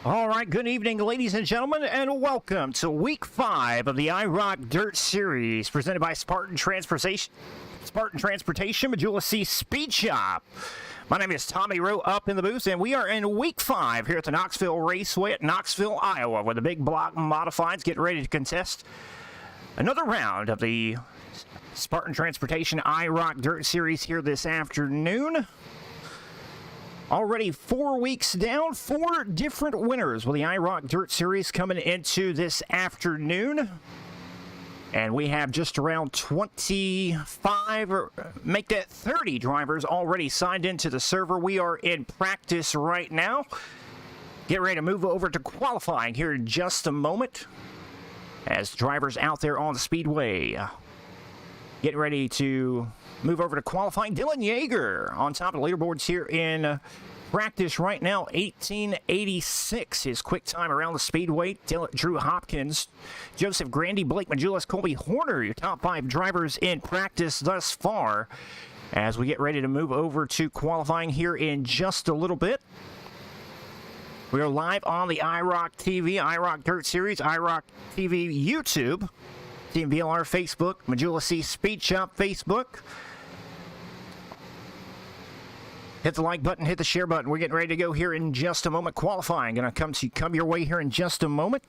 All right, good evening, ladies and gentlemen, and welcome to Week 5 of the IROC Dirt Series, presented by Spartan Transportation, Majula C Speed Shop. My name is Tommy Rowe up in the booth, and we are in Week 5 here at the Knoxville Raceway at Knoxville, Iowa, where the big block modifieds get ready to contest another round of the Spartan Transportation IROC Dirt Series here this afternoon. Already 4 weeks down, 4 different winners with the IROC Dirt Series coming into this afternoon. And we have just around 25, or make that 30 drivers already signed into the server. We are in practice right now. Get ready to move over to qualifying here in just a moment, as drivers out there on the speedway getting ready to move over to qualifying. Dylan Yeager on top of the leaderboards here in practice right now. 1886 his quick time around the speedway. Drew Hopkins, Joseph Grandy, Blake Majulis, Colby Horner, your top 5 drivers in practice thus far, as we get ready to move over to qualifying here in just a little bit. We are live on the IROC TV, IROC Dirt Series, IROC TV YouTube, Team VLR Facebook, Majula C Speed Shop Facebook. Hit the like button, hit the share button. We're getting ready to go here in just a moment. Qualifying going to come your way here in just a moment.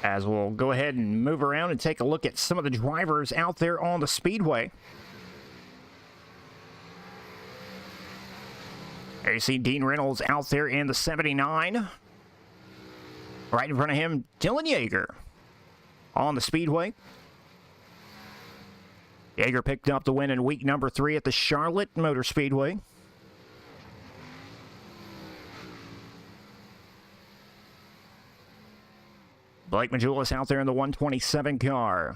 As we'll go ahead and move around and take a look at some of the drivers out there on the speedway. There you see Dean Reynolds out there in the 79. Right in front of him, Dylan Yeager on the speedway. Yeager picked up the win in week number 3 at the Charlotte Motor Speedway. Blake Majulis out there in the 127 car,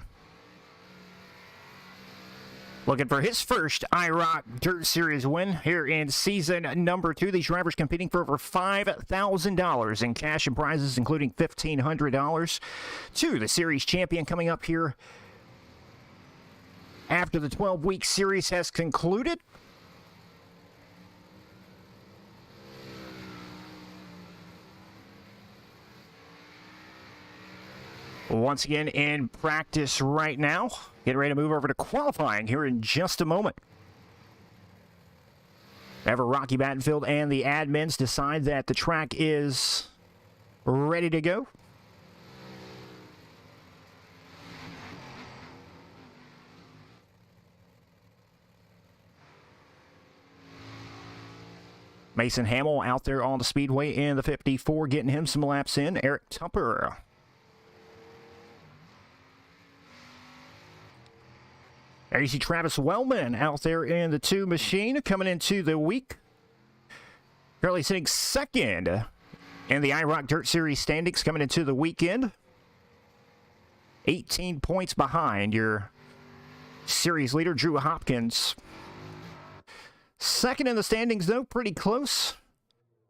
looking for his first IROC Dirt Series win here in season number 2. These drivers competing for over $5,000 in cash and prizes, including $1,500 to the series champion coming up here after the 12-week series has concluded. Once again in practice right now. Getting ready to move over to qualifying here in just a moment. Whenever Rocky Battenfield and the admins decide that the track is ready to go. Mason Hamill out there on the speedway in the 54, getting him some laps in. Eric Tupper. There you see Travis Wellman out there in the 2 machine coming into the week. Currently sitting second in the IROC Dirt Series standings coming into the weekend. 18 points behind your series leader, Drew Hopkins. Second in the standings, though, pretty close.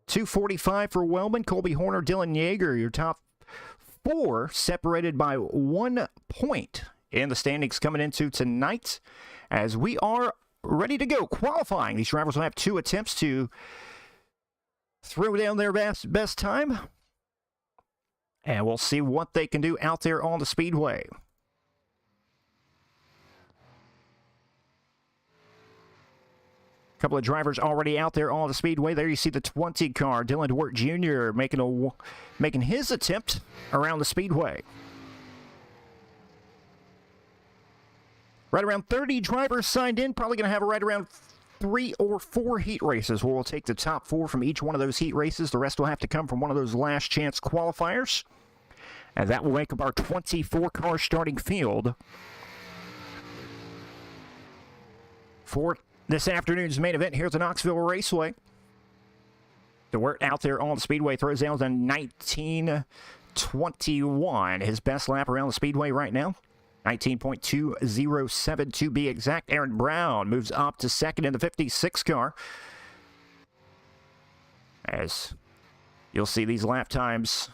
245 for Wellman, Colby Horner, Dylan Yeager, your top 4, separated by 1 point in the standings coming into tonight, as we are ready to go qualifying. These drivers will have 2 attempts to throw down their best time, and we'll see what they can do out there on the speedway. Couple of drivers already out there on the speedway. There you see the 20 car, Dylan DeWert Jr. making his attempt around the speedway. Right around 30 drivers signed in. Probably going to have right around 3 or 4 heat races, where we'll take the top 4 from each one of those heat races. The rest will have to come from one of those last chance qualifiers. And that will make up our 24-car starting field for this afternoon's main event here at the Knoxville Raceway. DeWert out there on the speedway throws down to 19:21. His best lap around the speedway right now. 19.207 to be exact. Aaron Brown moves up to second in the 56 car. As you'll see these lap times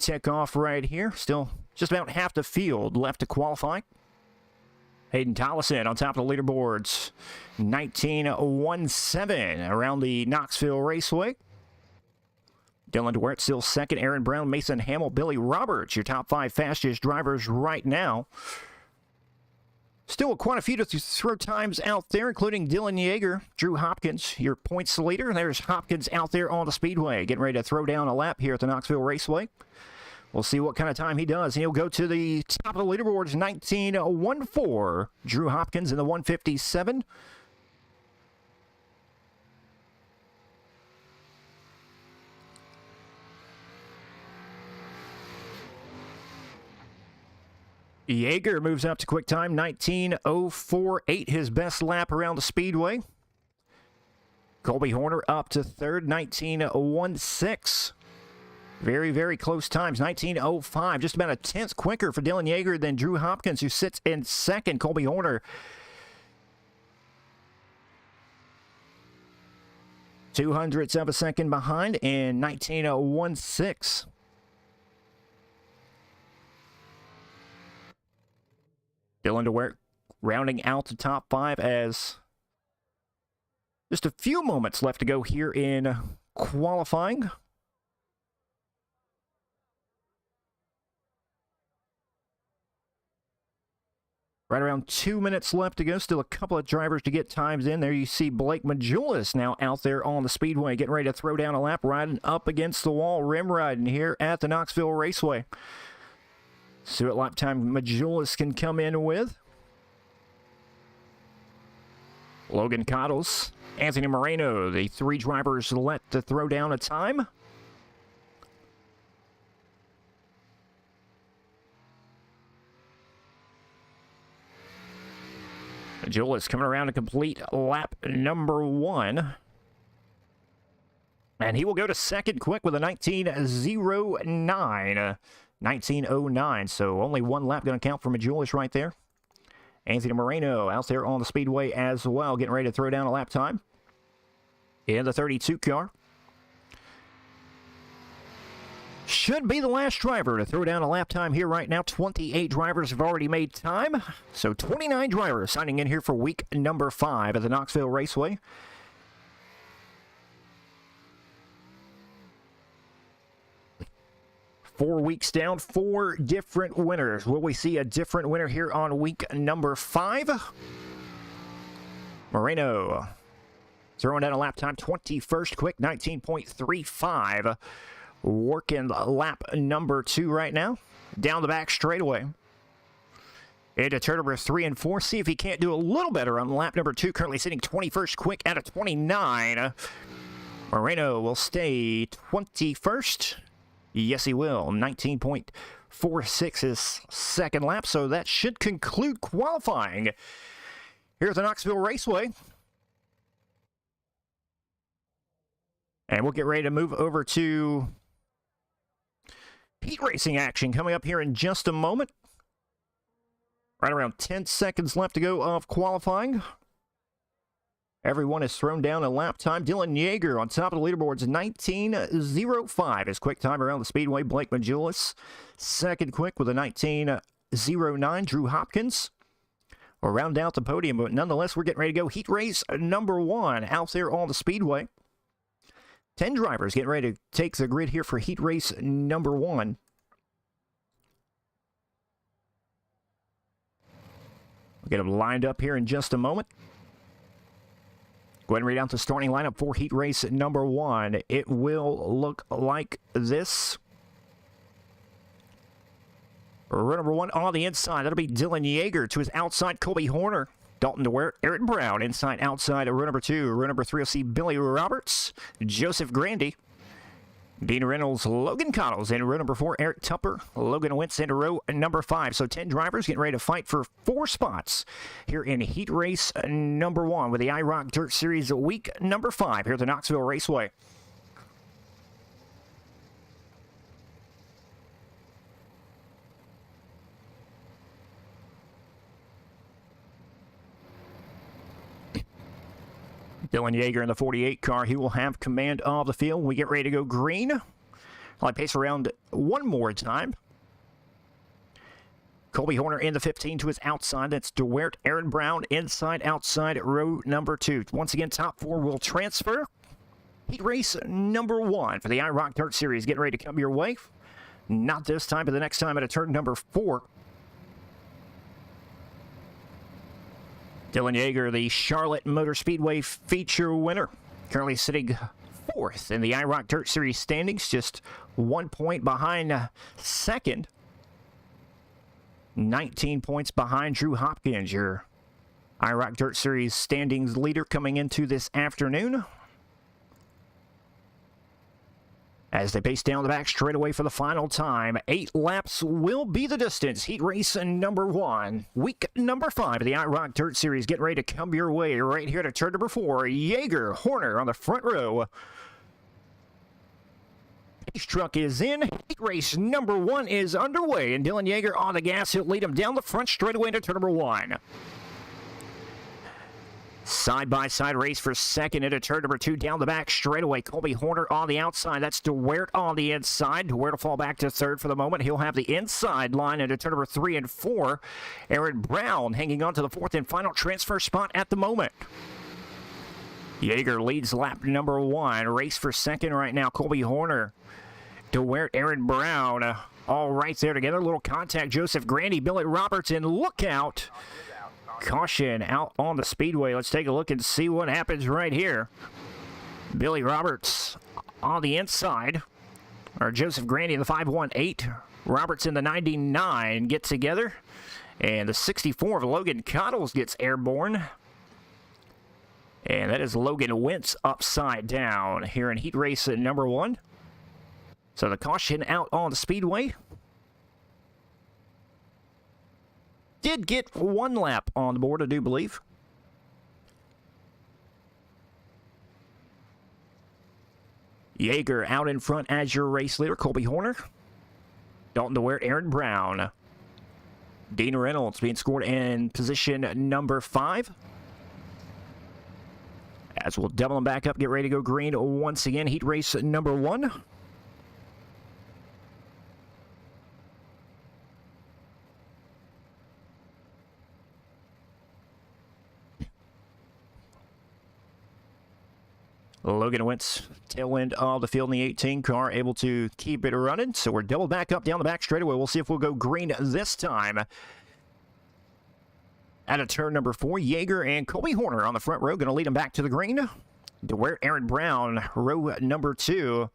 tick off right here. Still just about half the field left to qualify. Hayden Tollison on top of the leaderboards. 19.17 around the Knoxville Raceway. Dylan DeWert still second. Aaron Brown, Mason Hamill, Billy Roberts, your top 5 fastest drivers right now. Still quite a few to throw times out there, including Dylan Yeager, Drew Hopkins, your points leader. There's Hopkins out there on the speedway, getting ready to throw down a lap here at the Knoxville Raceway. We'll see what kind of time he does. He'll go to the top of the leaderboards, 19.14. Drew Hopkins in the 157. Yeager moves up to quick time, 19.048, his best lap around the speedway. Colby Horner up to third, 19.16. Very, very close times, 19.05, just about a tenth quicker for Dylan Yeager than Drew Hopkins, who sits in second. Colby Horner 0.02 of a second behind in 19.16. Dylan DeWert rounding out the top 5 as just a few moments left to go here in qualifying. Right around 2 minutes left to go. Still a couple of drivers to get times in. There you see Blake Majulis now out there on the speedway, getting ready to throw down a lap, riding up against the wall, rim riding here at the Knoxville Raceway. See what lap time Majulis can come in with. Logan Cottles, Anthony Moreno, the 3 drivers left to throw down a time. Majulis coming around to complete lap number 1. And he will go to second quick with a 19.09. 19.09, so only 1 lap going to count for Majulis right there. Anthony Moreno out there on the speedway as well, getting ready to throw down a lap time in the 32 car. Should be the last driver to throw down a lap time here right now. 28 drivers have already made time, so 29 drivers signing in here for week number 5 at the Knoxville Raceway. Four weeks down, 4 different winners. Will we see a different winner here on week number 5? Moreno throwing down a lap time, 21st quick, 19.35. Working lap number 2 right now. Down the back straightaway. Into turn number 3 and 4. See if he can't do a little better on lap number 2. Currently sitting 21st quick out of 29. Moreno will stay 21st. Yes, he will. 19.46 his second lap, so that should conclude qualifying here at the Knoxville Raceway. And we'll get ready to move over to heat racing action coming up here in just a moment. Right around 10 seconds left to go of qualifying. Everyone has thrown down a lap time. Dylan Yeager on top of the leaderboards, 19.05. His quick time around the speedway. Blake Majulis, second quick with a 19.09. Drew Hopkins will round out the podium, but nonetheless, we're getting ready to go. Heat race number 1 out there on the speedway. 10 drivers getting ready to take the grid here for heat race number 1. We'll get them lined up here in just a moment. Go ahead and read out the starting lineup for heat race number 1. It will look like this. Row number 1 on the inside. That'll be Dylan Yeager. To his outside, Colby Horner. Dalton DeWert, Aaron Brown. Inside, outside, row number 2. Row number 3 will see Billy Roberts, Joseph Grandy, Dean Reynolds, Logan Cottles. In row number 4, Eric Tupper, Logan Wentz into row number 5. So 10 drivers getting ready to fight for 4 spots here in heat race number 1 with the IROC Dirt Series week number 5 here at the Knoxville Raceway. Dylan Yeager in the 48 car. He will have command of the field when we get ready to go green. I'll pace around one more time. Colby Horner in the 15 to his outside. That's DeWert, Aaron Brown, inside, outside, row number 2. Once again, top 4 will transfer. Heat race number 1 for the IROC Dirt Series getting ready to come your way. Not this time, but the next time at a turn number 4. Dylan Yeager, the Charlotte Motor Speedway feature winner, currently sitting 4th in the IROC Dirt Series standings, just 1 point behind second. 19 points behind Drew Hopkins, your IROC Dirt Series standings leader coming into this afternoon. As they pace down the back straightaway for the final time, 8 laps will be the distance. Heat race number 1, week number 5 of the IROC Dirt Series getting ready to come your way right here to turn number 4. Yeager, Horner on the front row. Pace truck is in. Heat race number 1 is underway, and Dylan Yeager on the gas. He'll lead him down the front straightaway into turn number 1. Side-by-side race for second into turn number 2 down the back straightaway. Colby Horner on the outside. That's DeWert on the inside. DeWert will fall back to third for the moment. He'll have the inside line into turn number 3 and 4. Aaron Brown hanging on to the 4th and final transfer spot at the moment. Yeager leads lap number 1. Race for second right now. Colby Horner, DeWert, Aaron Brown, all right there together. A little contact. Joseph Grandy, Billy Roberts, and look out. Caution out on the speedway. Let's take a look and see what happens right here. Billy Roberts on the inside, or Joseph Grandy in the 518. Roberts in the 99 get together, and the 64 of Logan Cottles gets airborne. And that is Logan Wentz upside down here in heat race number 1. So the caution out on the speedway. Did get 1 lap on the board, I do believe. Yeager out in front as your race leader. Colby Horner. Dalton DeWert, Aaron Brown. Dean Reynolds being scored in position number 5. As we'll double them back up, get ready to go green once again. Heat race number 1. Logan Wentz, tail end of the field in the 18 car, able to keep it running. So we're double back up down the back straightaway. We'll see if we'll go green this time. At a turn number 4, Yeager and Colby Horner on the front row, going to lead them back to the green. DeWert, Aaron Brown, row number 2.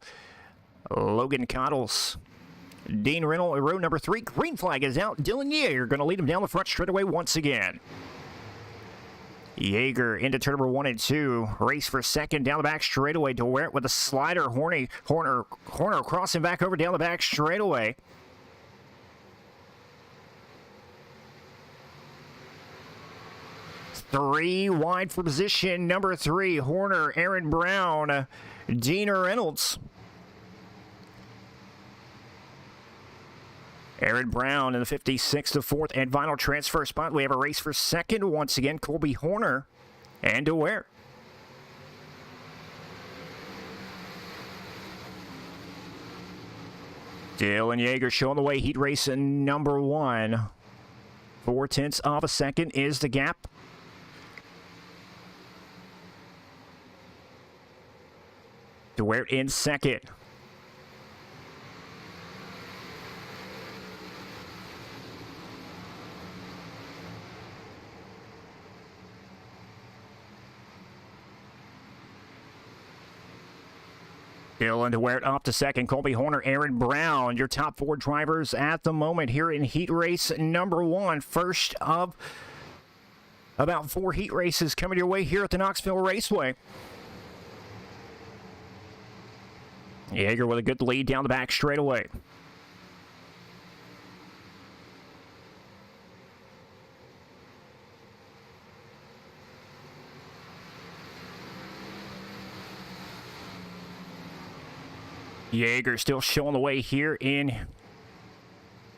Logan Cottles, Dean Reynolds, row number 3. Green flag is out. Dylan Yeager going to lead them down the front straightaway once again. Yeager into turn number 1 and 2. Race for second down the back straightaway. DeWert with a slider. Horner crossing back over down the back straightaway. Three wide for position number 3. Horner, Aaron Brown, Dean Reynolds. Aaron Brown in the 56th to 4th and final transfer spot. We have a race for second once again. Colby Horner and DeWert. Dylan Yeager showing the way. Heat race number 1. 0.4 of a second is the gap. DeWert in second. Dylan DeWert up to second. Colby Horner, Aaron Brown, your top 4 drivers at the moment here in heat race number 1. First of about 4 heat races coming your way here at the Knoxville Raceway. Yeager with a good lead down the back straightaway. Yeager still showing the way here in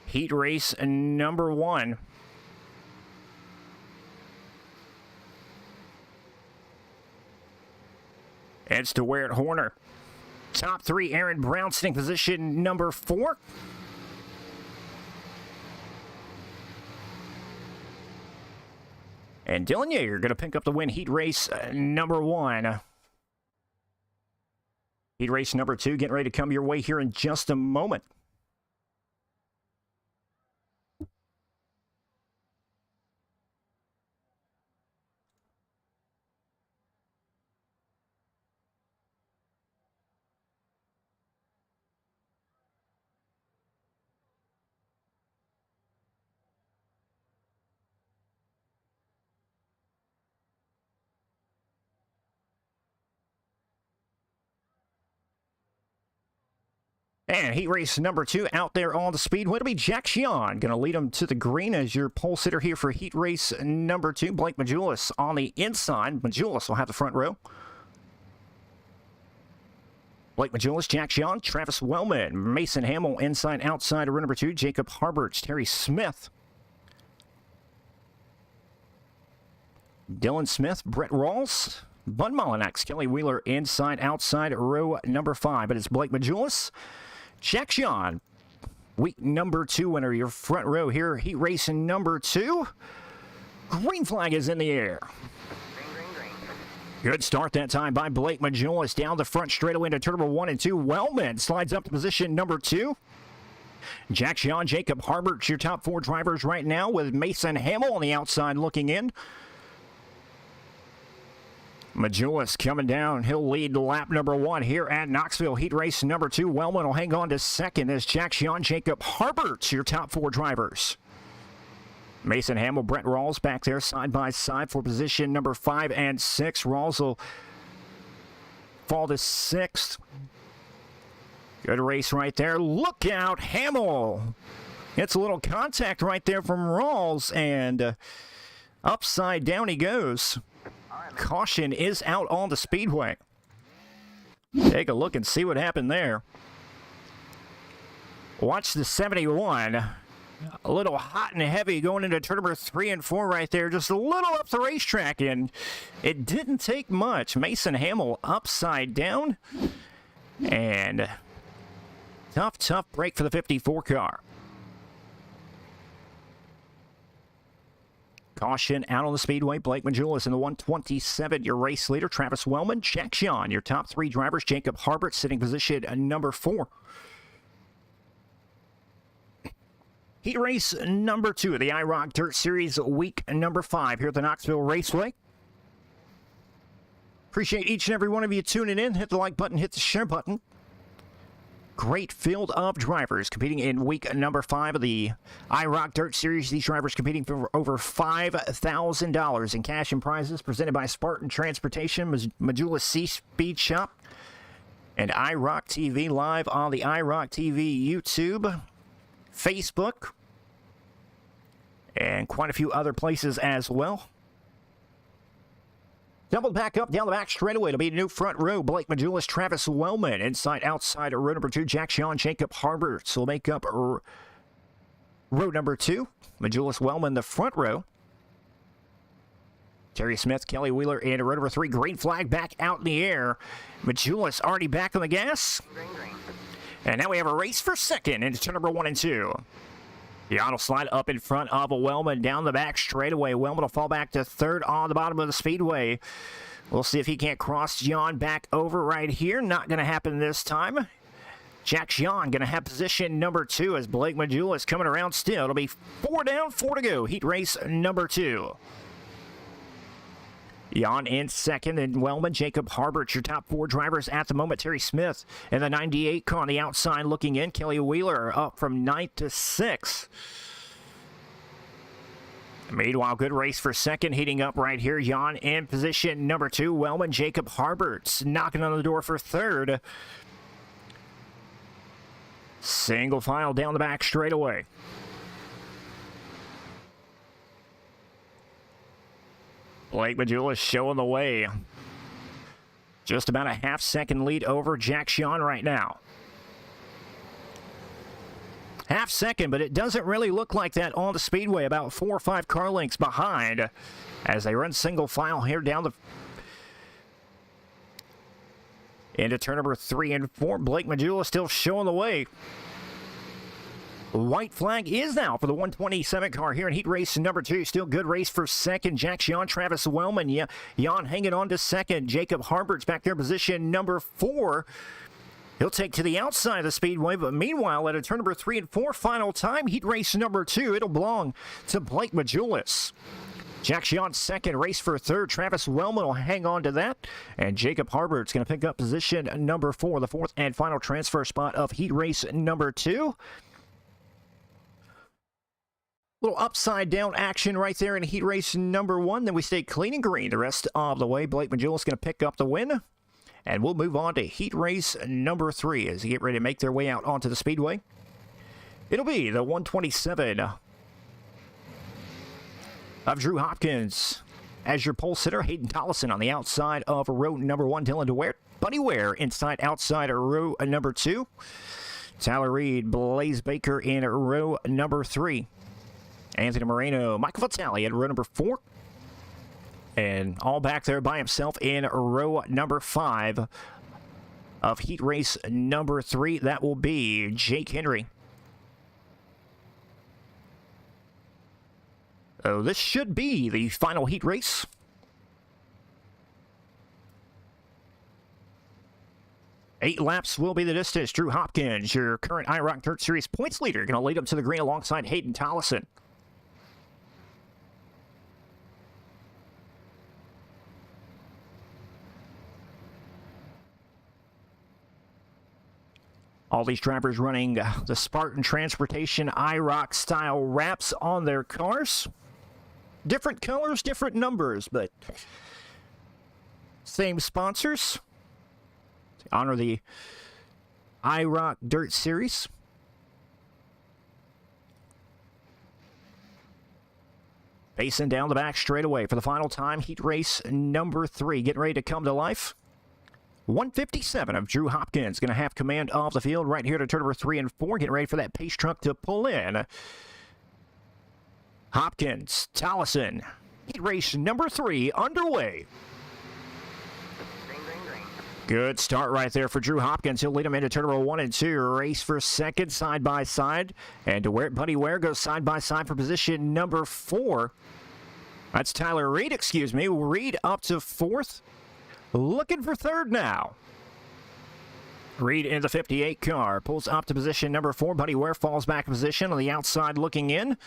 heat race number 1. It's DeWert, Horner. Top 3, Aaron Brown sitting position number 4. And Dylan Yeager going to pick up the win, heat race number 1. Heat race number 2 getting ready to come your way here in just a moment. And heat race number 2 out there on the speedway. It'll be Jack Xian going to lead them to the green as your pole sitter here for heat race number 2. Blake Majulis on the inside. Majulis will have the front row. Blake Majulis, Jack Xian, Travis Wellman, Mason Hamill inside, outside row number 2. Jacob Harberts, Terry Smith. Dylan Smith, Brett Rawls, Bud Molinax, Kelly Wheeler inside, outside row number 5. But it's Blake Majulis, Jack Xian, week number 2 winner, your front row here, heat race number 2. Green flag is in the air. Good start that time by Blake Majulis down the front straightaway into turn number 1 and 2. Wellman slides up to position number 2. Jack Xian, Jacob Harbert, your top 4 drivers right now with Mason Hamill on the outside looking in. Majulis coming down. He'll lead lap number 1 here at Knoxville. Heat race number 2. Wellman will hang on to second as Jack Xian, Jacob Harbert, your top 4 drivers. Mason Hamill, Brett Rawls back there side by side for position number 5 and 6. Rawls will fall to 6th. Good race right there. Look out, Hamill. It's a little contact right there from Rawls, and upside down he goes. Caution is out on the speedway. Take a look and see what happened there. Watch the 71. A little hot and heavy going into turn number 3 and 4 right there. Just a little up the racetrack, and it didn't take much. Mason Hamill upside down. And tough break for the 54 car. Caution out on the speedway. Blake Majulis in the 127, your race leader. Travis Wellman, Jack Xian, your top 3 drivers. Jacob Harbert sitting position number 4. Heat race number 2 of the IROC Dirt Series, week number 5 here at the Knoxville Raceway. Appreciate each and every one of you tuning in. Hit the like button, hit the share button. Great field of drivers competing in week number 5 of the IROC Dirt Series. These drivers competing for over $5,000 in cash and prizes, presented by Spartan Transportation, Majulis C Speed Shop, and IROC TV live on the IROC TV YouTube, Facebook, and quite a few other places as well. Doubled back up down the back straightaway. It'll be a new front row. Blake Majulis, Travis Wellman. Inside, outside, row number 2. Jack Xian, Jacob Harbert will make up row number 2. Majulis, Wellman, the front row. Terry Smith, Kelly Wheeler, and row number 3. Green flag back out in the air. Majulis already back on the gas. Green. And now we have a race for second into turn number 1 and 2. Jan will slide up in front of a Wellman down the back straightaway. Wellman will fall back to 3rd on the bottom of the speedway. We'll see if he can't cross Jan back over right here. Not going to happen this time. Jack Xian going to have position number 2 as Blake Majulis coming around still. It'll be 4 down, 4 to go. Heat race number 2. Jan in second, and Wellman, Jacob Harbert, your top 4 drivers at the moment. Terry Smith in the 98 car on the outside looking in. Kelly Wheeler up from 9th to 6th. Meanwhile, good race for second, heating up right here. Jan in position number 2. Wellman, Jacob Harbert knocking on the door for 3rd. Single file down the back straightaway. Blake Majulis showing the way. Just about a half-second lead over Jack Xian right now. Half-second, but it doesn't really look like that on the speedway. About 4 or 5 car lengths behind as they run single file here down the into turn number 3 and 4. Blake Majulis still showing the way. White flag is now for the 127 car here in heat race number 2. Still good race for second. Jack Jan, Travis Wellman. Yeah, Jan hanging on to second. Jacob Harbert's back there in position number 4. He'll take to the outside of the speedway, but meanwhile, at a turn number 3 and 4, final time, heat race number 2, it'll belong to Blake Majulis. Jack Jan second, race for third. Travis Wellman will hang on to that. And Jacob Harbert's going to pick up position number 4, the fourth and final transfer spot of heat race number 2. Little upside down action right there in heat race number 1. Then we stay clean and green the rest of the way. Blake Majulis going to pick up the win. And we'll move on to heat race number 3 as they get ready to make their way out onto the speedway. It'll be the 127 of Drew Hopkins as your pole sitter. Hayden Tollison on the outside of row number 1. Dylan DeWert. Buddy Ware inside outside of row number 2. Tyler Reed, Blaze Baker in row number 3. Anthony Moreno, Michael Vitale at row number 4. And all back there by himself in row number 5 of heat race number 3. That will be Jake Henry. So this should be the final heat race. Eight laps will be the distance. Drew Hopkins, your current IROC Dirt Series points leader, going to lead up to the green alongside Hayden Tollison. All these drivers running the Spartan Transportation IROC style wraps on their cars. Different colors, different numbers, but same sponsors. To honor the IROC Dirt Series. Pacing down the back straightaway for the final time. Heat race number 3 getting ready to come to life. 157 of Drew Hopkins going to have command of the field right here to turn number 3 and 4. Getting ready for that pace truck to pull in. Hopkins, Tollison, heat race number 3 underway. Good start right there for Drew Hopkins. He'll lead him into turn number 1 and 2. Race for second, side by side. And Buddy Ware goes side by side for position number 4. That's Tyler Reed, excuse me. Reed up to 4th. Looking for 3rd now. Reed in the 58 car. Pulls up to position number 4. Buddy Ware falls back in position on the outside looking in.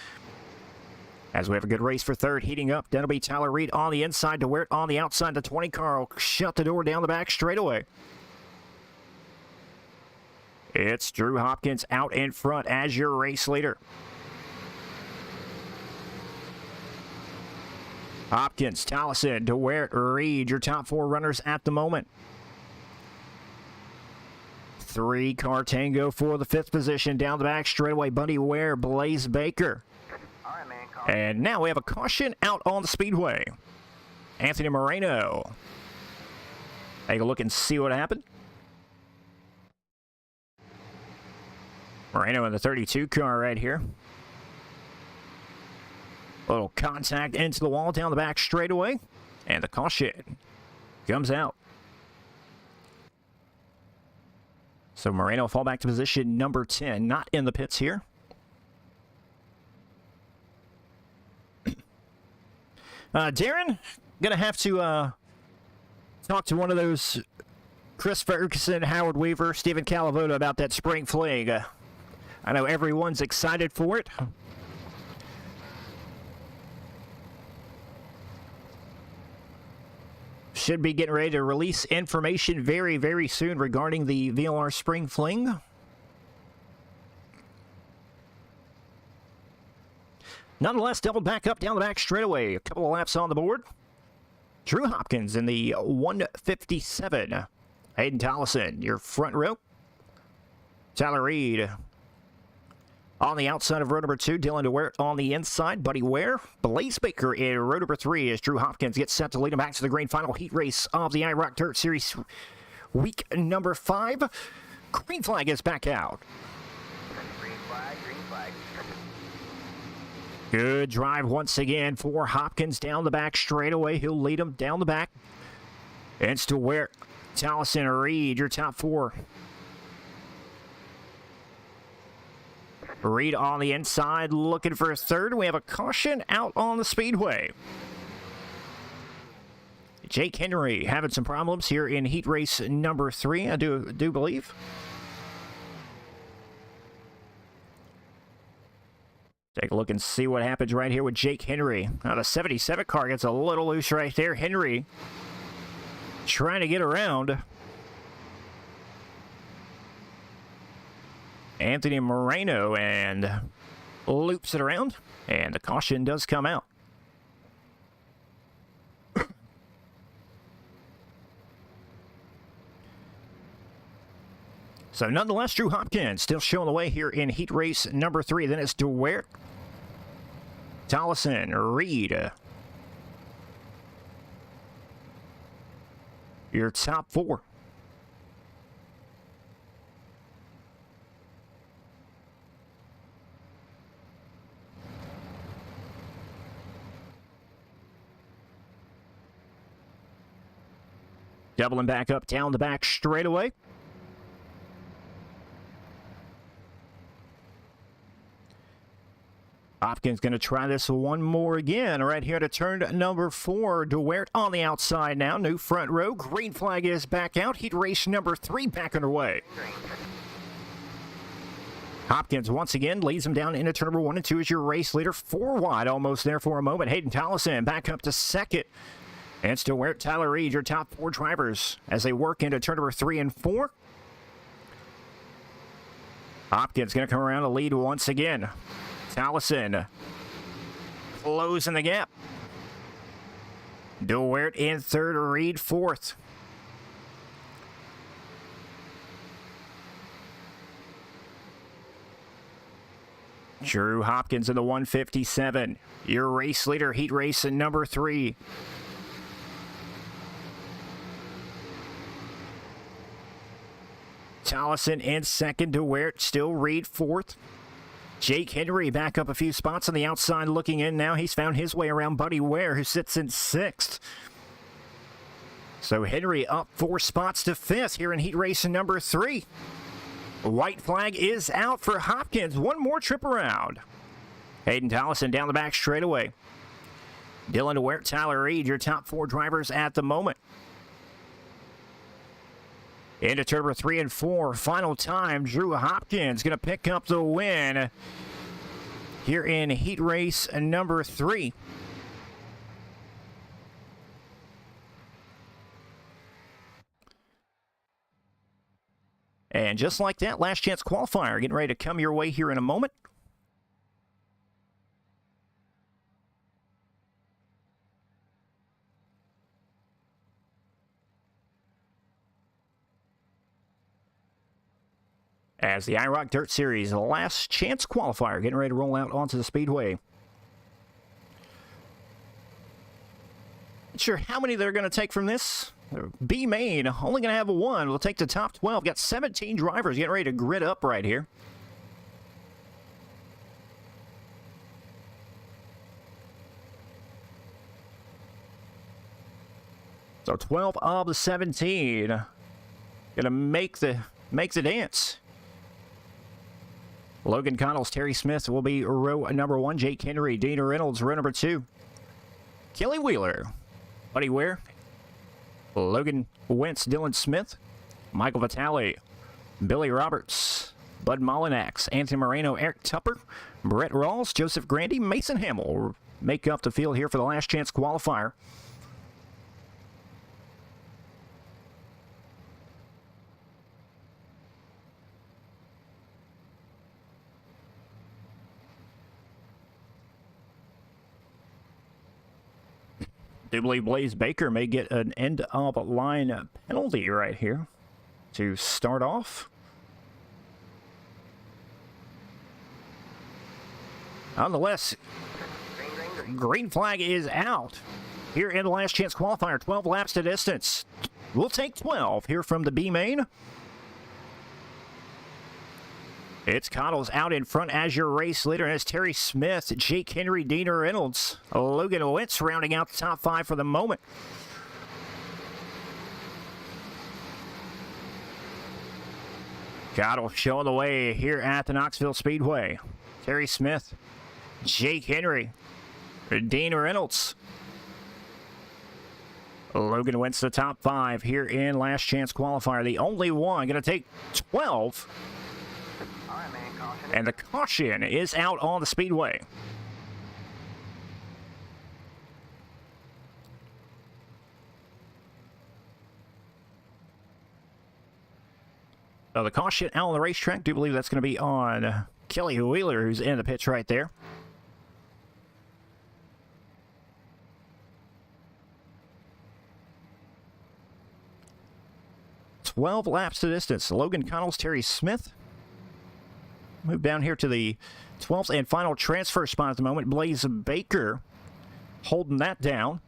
As we have a good race for 3rd heating up. That'll be Tyler Reed on the inside. DeWert on the outside. The 20 car will shut the door down the back straightaway. It's Drew Hopkins out in front as your race leader. Hopkins, Tollison, DeWert, Reed, your top 4 runners at the moment. 3-car tango for the 5th position. Down the back straightaway, Buddy Ware, Blaze Baker. And now we have a caution out on the speedway. Anthony Moreno. Take a look and see what happened. Moreno in the 32 car right here. Little contact into the wall down the back straightaway. And the caution comes out. So Moreno will fall back to position number 10. Not in the pits here. Darren, gonna have to talk to one of those Chris Ferguson, Howard Weaver, Stephen Calavota about that spring fling. I know everyone's excited for it. Should be getting ready to release information very, very soon regarding the VLR Spring Fling. Nonetheless, doubled back up down the back straightaway. A couple of laps on the board. Drew Hopkins in the 157. Hayden Tollison, your front row. Tyler Reed on the outside of row number 2. Dylan DeWert on the inside. Buddy Ware. Blaze Baker in row number 3 as Drew Hopkins gets set to lead him back to the green final heat race of the IROC Dirt Series week number 5. Green flag is back out. Green flag, green flag. Good drive once again for Hopkins down the back straightaway. He'll lead him down the back. It's to where Tollison, Reed, your top 4. Reed on the inside looking for a third. We have a caution out on the speedway. Jake Henry having some problems here in heat race number 3, I do believe. Take a look and see what happens right here with Jake Henry. Now the 77 car gets a little loose right there. Henry trying to get around Anthony Moreno and loops it around, and the caution does come out. So nonetheless, Drew Hopkins still showing the way here in heat race number 3. Then it's DeWert, Tollison, Reed. Your top 4. Doubling back up down the back straightaway. Hopkins going to try this one more again right here to turn number 4. DeWert on the outside now. New front row. Green flag is back out. Heat race number 3 back underway. Hopkins once again leads him down into turn number 1 and 2 as your race leader. 4 wide almost there for a moment. Hayden Tollison back up to second. And it's DeWert, Tyler Reed, your top 4 drivers as they work into turn number 3 and 4. Hopkins going to come around to lead once again. Tollison closing the gap. DeWert in 3rd, Reed 4th. Drew Hopkins in the 157. Your race leader, heat race number 3. Tollison in 2nd, DeWert, still Reed 4th. Jake Henry back up a few spots on the outside looking in now. He's found his way around Buddy Ware, who sits in 6th. So Henry up 4 spots to 5th here in heat race number 3. White flag is out for Hopkins. One more trip around. Hayden Tollison down the back straightaway. Dylan DeWert, Tyler Reed, your top 4 drivers at the moment. Into turn number 3 and 4. Final time, Drew Hopkins going to pick up the win here in heat race number 3. And just like that, last chance qualifier getting ready to come your way here in a moment. As the IROC Dirt Series last chance qualifier getting ready to roll out onto the speedway. Not sure how many they're going to take from this. B main only going to have 1. We'll take the top 12. Got 17 drivers getting ready to grid up right here. So 12 of the 17 going to make the dance. Logan Connells, Terry Smith will be row number 1. Jake Henry, Dana Reynolds, row number 2. Kelly Wheeler, Buddy Ware, Logan Wentz, Dylan Smith, Michael Vitale, Billy Roberts, Bud Molinax, Anthony Moreno, Eric Tupper, Brett Rawls, Joseph Grandy, Mason Hamill make up the field here for the last chance qualifier. I do believe Blaze Baker may get an end-of-line penalty right here to start off. Nonetheless, green flag is out here in the last chance qualifier. 12 laps to distance. We'll take 12 here from the B main. It's Connells out in front as your race leader. And it's Terry Smith, Jake Henry, Dana Reynolds, Logan Wentz rounding out the top 5 for the moment. Connells showing the way here at the Knoxville Speedway. Terry Smith, Jake Henry, Dean Reynolds. Logan Wentz, the top 5 here in last chance qualifier. The only one going to take 12. All right, man, caution. And the caution is out on the speedway. So the caution out on the racetrack. Do believe that's going to be on Kelly Wheeler, who's in the pits right there. "12 laps to distance." Logan Connells, Terry Smith. Move down here to the 12th and final transfer spot at the moment. Blaze Baker holding that down.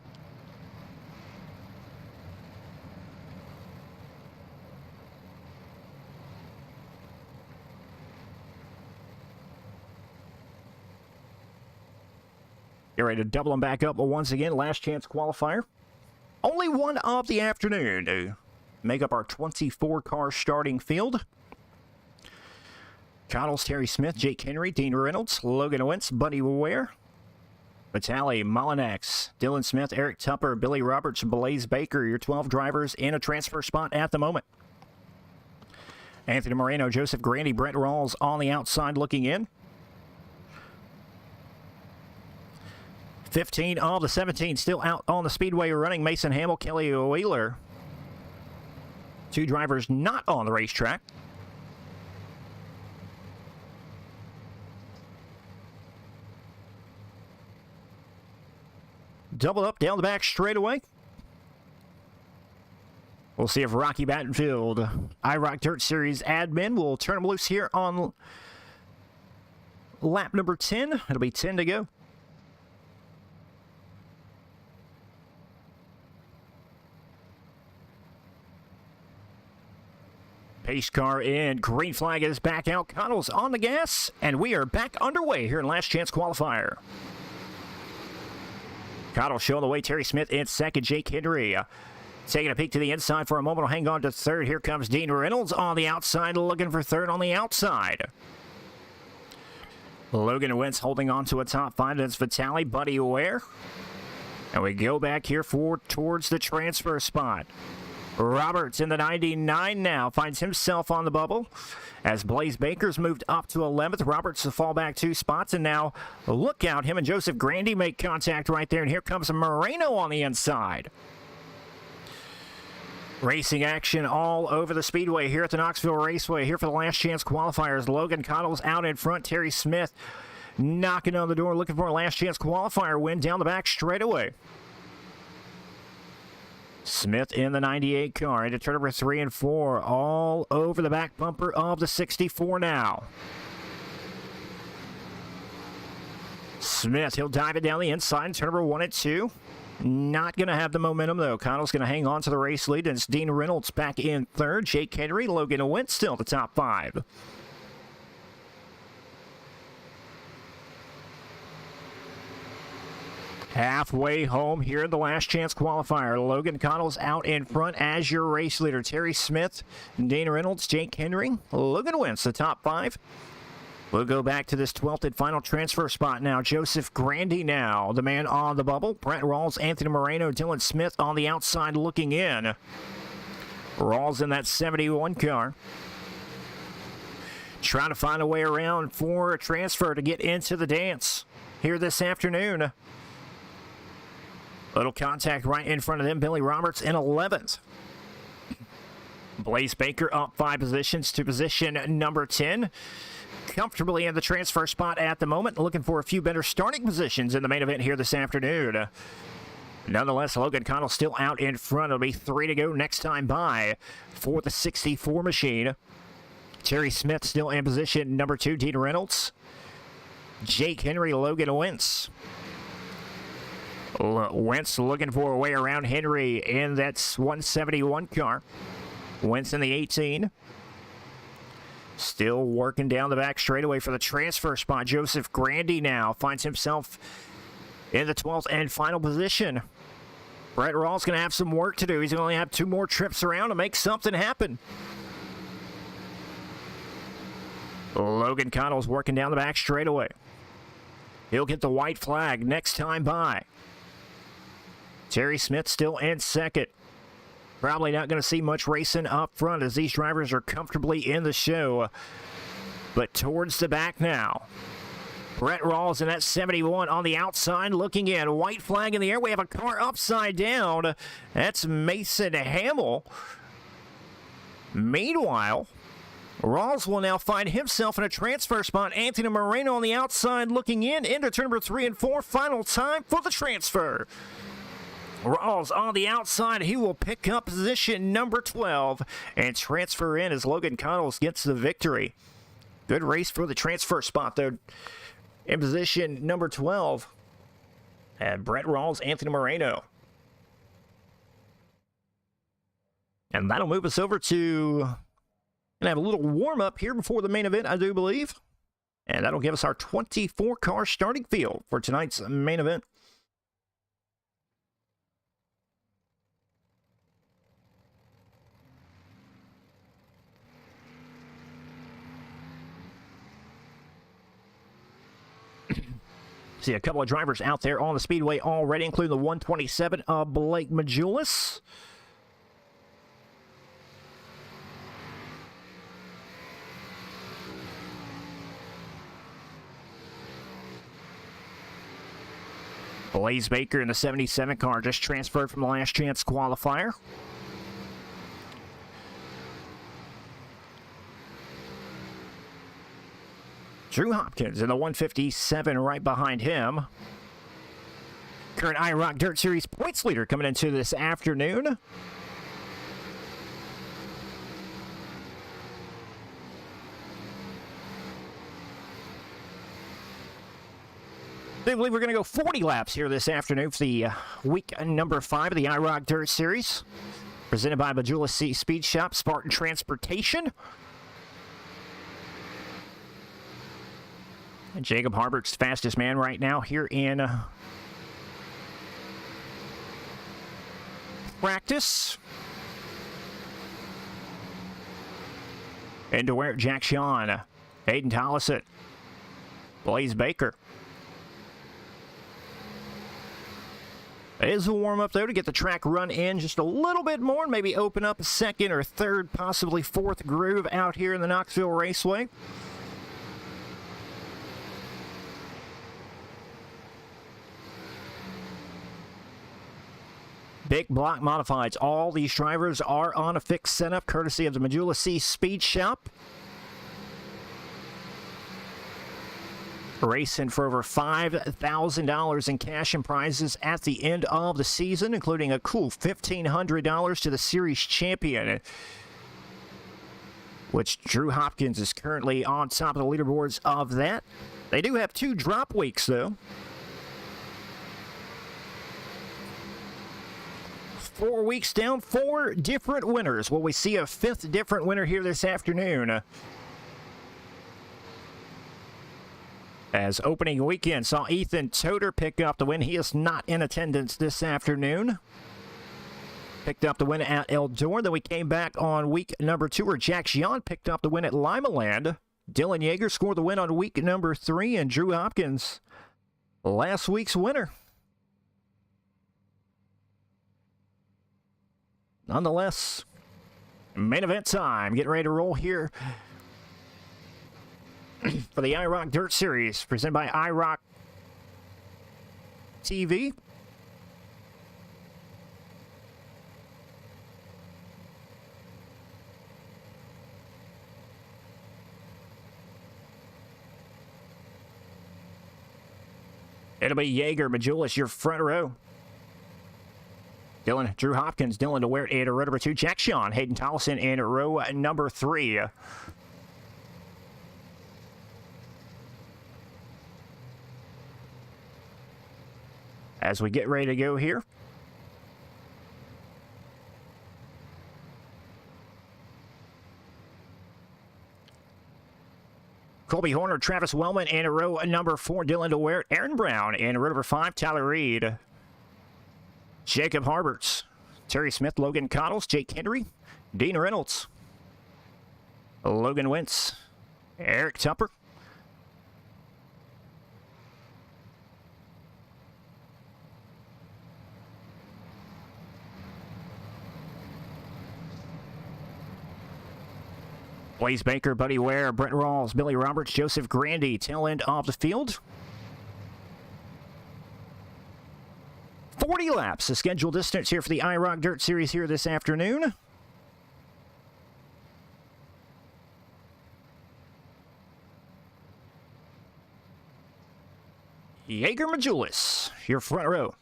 Get ready to double them back up once again. Last chance qualifier. Only one of the afternoon to make up our 24-car starting field. Connells, Terry Smith, Jake Henry, Dean Reynolds, Logan Wentz, Buddy Ware, Vitaly Malinax, Dylan Smith, Eric Tupper, Billy Roberts, Blaze Baker, your 12 drivers in a transfer spot at the moment. Anthony Moreno, Joseph Grandy, Brent Rawls on the outside looking in. 15 of the 17 still out on the speedway running. Mason Hamill, Kelly Wheeler. 2 drivers not on the racetrack. Double up down the back straightaway. We'll see if Rocky Battenfield, IROC Dirt Series admin, will turn them loose here on lap number 10. It'll be 10 to go. Pace car in. Green flag is back out. Connells on the gas. And we are back underway here in last chance qualifier. Connells showing the way. Terry Smith in second. Jake Henry taking a peek to the inside for a moment. Will hang on to third. Here comes Dean Reynolds on the outside, looking for third on the outside. Logan Wentz holding on to a top 5. That's Vitaly, Buddy Ware. And we go back here towards the transfer spot. Roberts in the 99 now finds himself on the bubble as Blaze Baker's moved up to 11th. Roberts to fall back 2 spots, and now look out, him and Joseph Grandy make contact right there, and here comes Moreno on the inside. Racing action all over the speedway here at the Knoxville Raceway. Here for the last chance qualifiers. Logan Connells out in front. Terry Smith knocking on the door, looking for a last chance qualifier win down the back straightaway. Smith in the 98 car into turn number 3 and 4, all over the back bumper of the 64 now. Smith, he'll dive it down the inside, turn number 1 and 2. Not going to have the momentum, though. Connell's going to hang on to the race lead, and it's Dean Reynolds back in third. Jake Henry, Logan Wentz still the top 5. Halfway home here in the last chance qualifier. Logan Connells out in front as your race leader. Terry Smith, Dean Reynolds, Jake Henry, Logan Wentz, the top 5. We'll go back to this 12th and final transfer spot now. Joseph Grandy now, the man on the bubble. Brent Rawls, Anthony Moreno, Dylan Smith on the outside looking in. Rawls in that 71 car. Trying to find a way around for a transfer to get into the dance here this afternoon. Little contact right in front of them. Billy Roberts in 11th. Blaze Baker up 5 positions to position number 10. Comfortably in the transfer spot at the moment. Looking for a few better starting positions in the main event here this afternoon. Nonetheless, Logan Connells still out in front. It'll be 3 to go next time by for the 64 machine. Terry Smith still in position number 2. Dean Reynolds. Jake Henry, Logan Wentz. Wentz looking for a way around Henry in that 171 car. Wentz in the 18. Still working down the back straightaway for the transfer spot. Joseph Grandy now finds himself in the 12th and final position. Brett Rawls going to have some work to do. He's going to have 2 more trips around to make something happen. Logan Connell's working down the back straightaway. He'll get the white flag next time by. Terry Smith still in second. Probably not going to see much racing up front as these drivers are comfortably in the show. But towards the back now. Brett Rawls in that 71 on the outside looking in. White flag in the air. We have a car upside down. That's Mason Hamill. Meanwhile, Rawls will now find himself in a transfer spot. Anthony Moreno on the outside looking in into turn number 3 and 4. Final time for the transfer. Rawls on the outside. He will pick up position number 12 and transfer in as Logan Connells gets the victory. Good race for the transfer spot there. In position number 12, and Brett Rawls, Anthony Moreno. And that'll move us over to and have a little warm-up here before the main event, I do believe. And that'll give us our 24-car starting field for tonight's main event. See a couple of drivers out there on the speedway already, including the 127 of Blake Majulis. Blaze Baker in the 77 car just transferred from the last chance qualifier. Drew Hopkins in the 157 right behind him. Current IROC Dirt Series points leader coming into this afternoon. I believe we're going to go 40 laps here this afternoon for the week number 5 of the IROC Dirt Series. Presented by Majula Speed Shop, Spartan Transportation. And Jacob Harbert's fastest man right now here in practice. And to where Jack Sean, Hayden Tollison, Blaze Baker. It is a warm-up, though, to get the track run in just a little bit more and maybe open up a second or third, possibly fourth groove out here in the Knoxville Raceway. Big block modifieds. All these drivers are on a fixed setup, courtesy of the Majula Speed Shop. Racing for over $5,000 in cash and prizes at the end of the season, including a cool $1,500 to the series champion, which Drew Hopkins is currently on top of the leaderboards of that. They do have 2 drop weeks, though. 4 weeks down, 4 different winners. Will we see a 5th different winner here this afternoon? As opening weekend saw Ethan Toter pick up the win. He is not in attendance this afternoon. Picked up the win at Eldor. Then we came back on week number 2 where Jack Gian picked up the win at Limaland. Dylan Yeager scored the win on week number 3, and Drew Hopkins, last week's winner. Nonetheless, main event time. Getting ready to roll here for the IROC Dirt Series, presented by IROC TV. It'll be Yeager, Majulis, your front row. Dylan, Drew Hopkins, Dylan DeWert in row number 2. Jack Sean, Hayden Tollison in row number 3. As we get ready to go here. Colby Horner, Travis Wellman in row number 4. Dylan DeWert, Aaron Brown in row number 5. Tyler Reed. Jacob Harberts, Terry Smith, Logan Connells, Jake Henry, Dean Reynolds, Logan Wentz, Eric Tupper. Blaze Baker, Buddy Ware, Brent Rawls, Billy Roberts, Joseph Grandy, tail end of the field. 40 laps, the scheduled distance here for the IROC Dirt Series here this afternoon. Jaeger Majulis, your front row.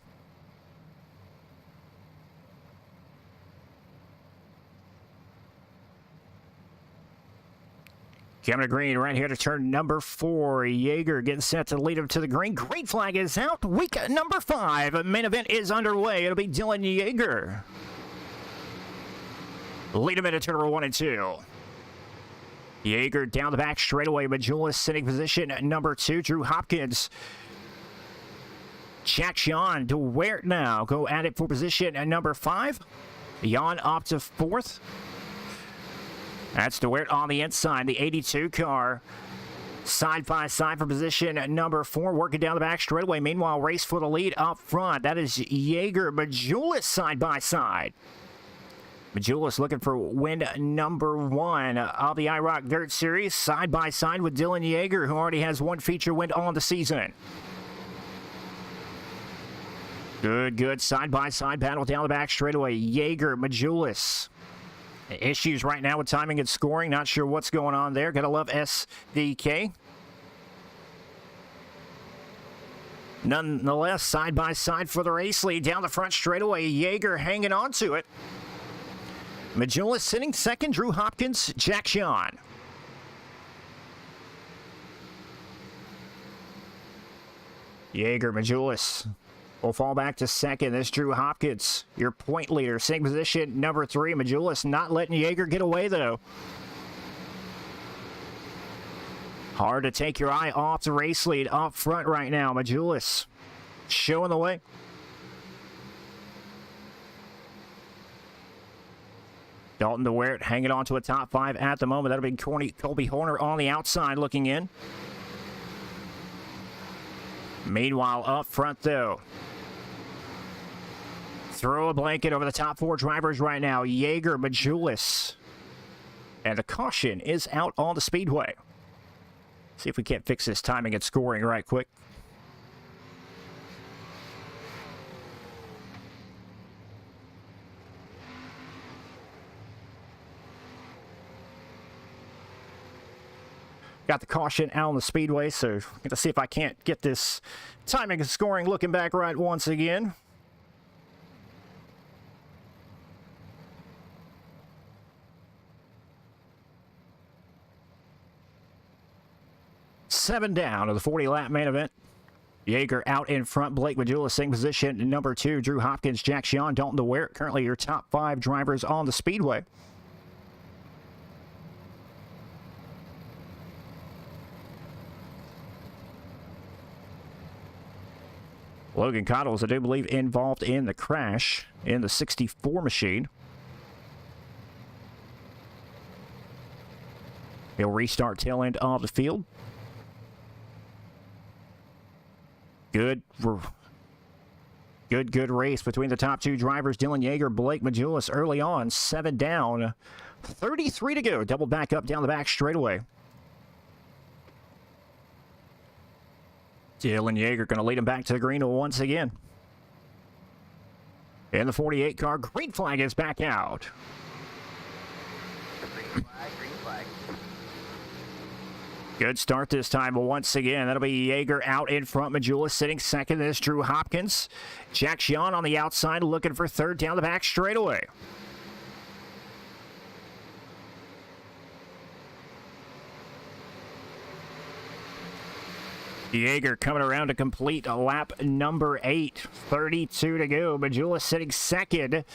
Coming to green right here to turn number 4. Jaeger getting set to lead him to the green. Green flag is out. Week number 5. Main event is underway. It'll be Dylan Jaeger. Lead him into turn number 1 and 2. Jaeger down the back straightaway. Majulis sitting position number 2. Drew Hopkins. Jack Sean to where now. Go at it for position number 5. Jan up to 4th. That's DeWert on the inside, the 82 car. Side by side for position number 4, working down the back straightaway. Meanwhile, race for the lead up front. That is Jaeger Majulis side by side. Majulis looking for win number 1 of the IROC Dirt Series. Side by side with Dylan Jaeger, who already has 1 feature win on the season. Good side by side battle down the back straightaway. Jaeger Majulis. Issues right now with timing and scoring. Not sure what's going on there. Gotta love SDK. Nonetheless, side by side for the race lead. Down the front straightaway. Jaeger hanging on to it. Majulis sitting second. Drew Hopkins, Jack Sean. Jaeger Majulis will fall back to second. This Drew Hopkins, your point leader, sitting position number 3. Majulis not letting Jaeger get away, though. Hard to take your eye off the race lead up front right now. Majulis showing the way. Dalton DeWert hanging on to a top 5 at the moment. That'll be Colby Horner on the outside looking in. Meanwhile, up front, though, throw a blanket over the top 4 drivers right now. Jaeger, Majulis. And the caution is out on the speedway. See if we can't fix this timing and scoring right quick. Got the caution out on the speedway, so I'm going to see if I can't get this timing and scoring looking back right once again. Seven down of the 40-lap main event. Jaeger out in front. Blake Majulis sitting position number 2. Drew Hopkins, Jack Sean, Dalton DeWert, currently your top 5 drivers on the speedway. Logan Cottles, I do believe, involved in the crash in the 64 machine. He'll restart tail end of the field. Good race between the top 2 drivers, Dylan Jaeger, Blake Majulis early on. 7 down, 33 to go. Double back up down the back straightaway. Dylan Jaeger going to lead him back to the green once again. And the 48 car, green flag is back out. Green flag. Good start this time once again. That'll be Jaeger out in front. Majulis sitting second. This Drew Hopkins. Jack Sean on the outside looking for third down the back straightaway. Jaeger coming around to complete lap number 8. 32 to go. Majulis sitting second.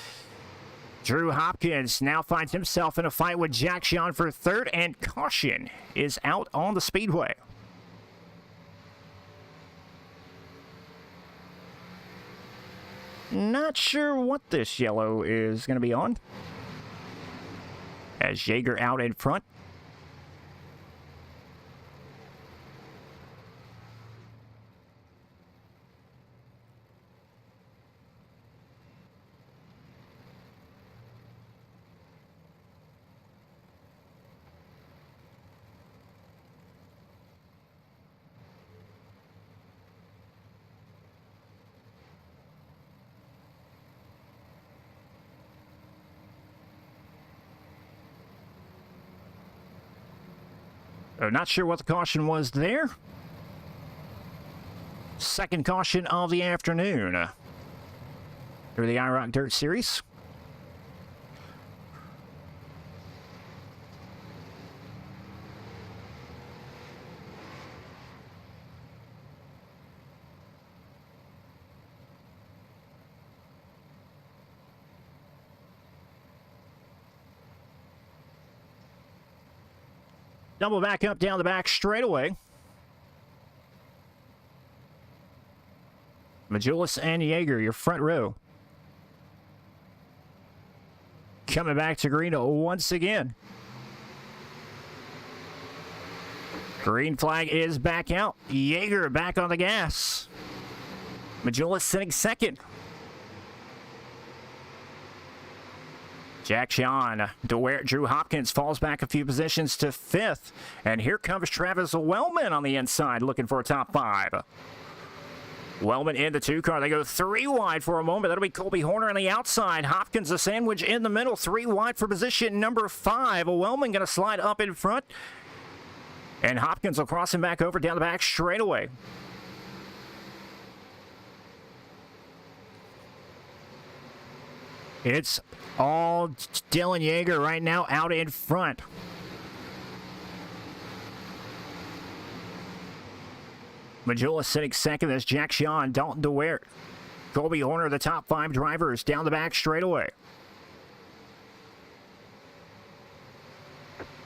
Drew Hopkins now finds himself in a fight with Jack Sean for third, and caution is out on the speedway. Not sure what this yellow is going to be on. As Jaeger out in front. Not sure what the caution was there. Second caution of the afternoon through the IROC Dirt Series. Double back up down the back straightaway. Majulis and Yeager, your front row. Coming back to green once again. Green flag is back out. Yeager back on the gas. Majulis sitting second. Jack Sean, DeWare, Drew Hopkins falls back a few positions to fifth. And here comes Travis Wellman on the inside looking for a top five. Wellman in the 2 car. They go 3 wide for a moment. That'll be Colby Horner on the outside. Hopkins a sandwich in the middle. 3 wide for position number 5. Wellman going to slide up in front. And Hopkins will cross him back over down the back straightaway. It's all Dylan Yeager right now out in front. Majulis sitting second. That's Jack Sean, Dalton DeWare. Colby Horner, the top 5 drivers down the back straightaway.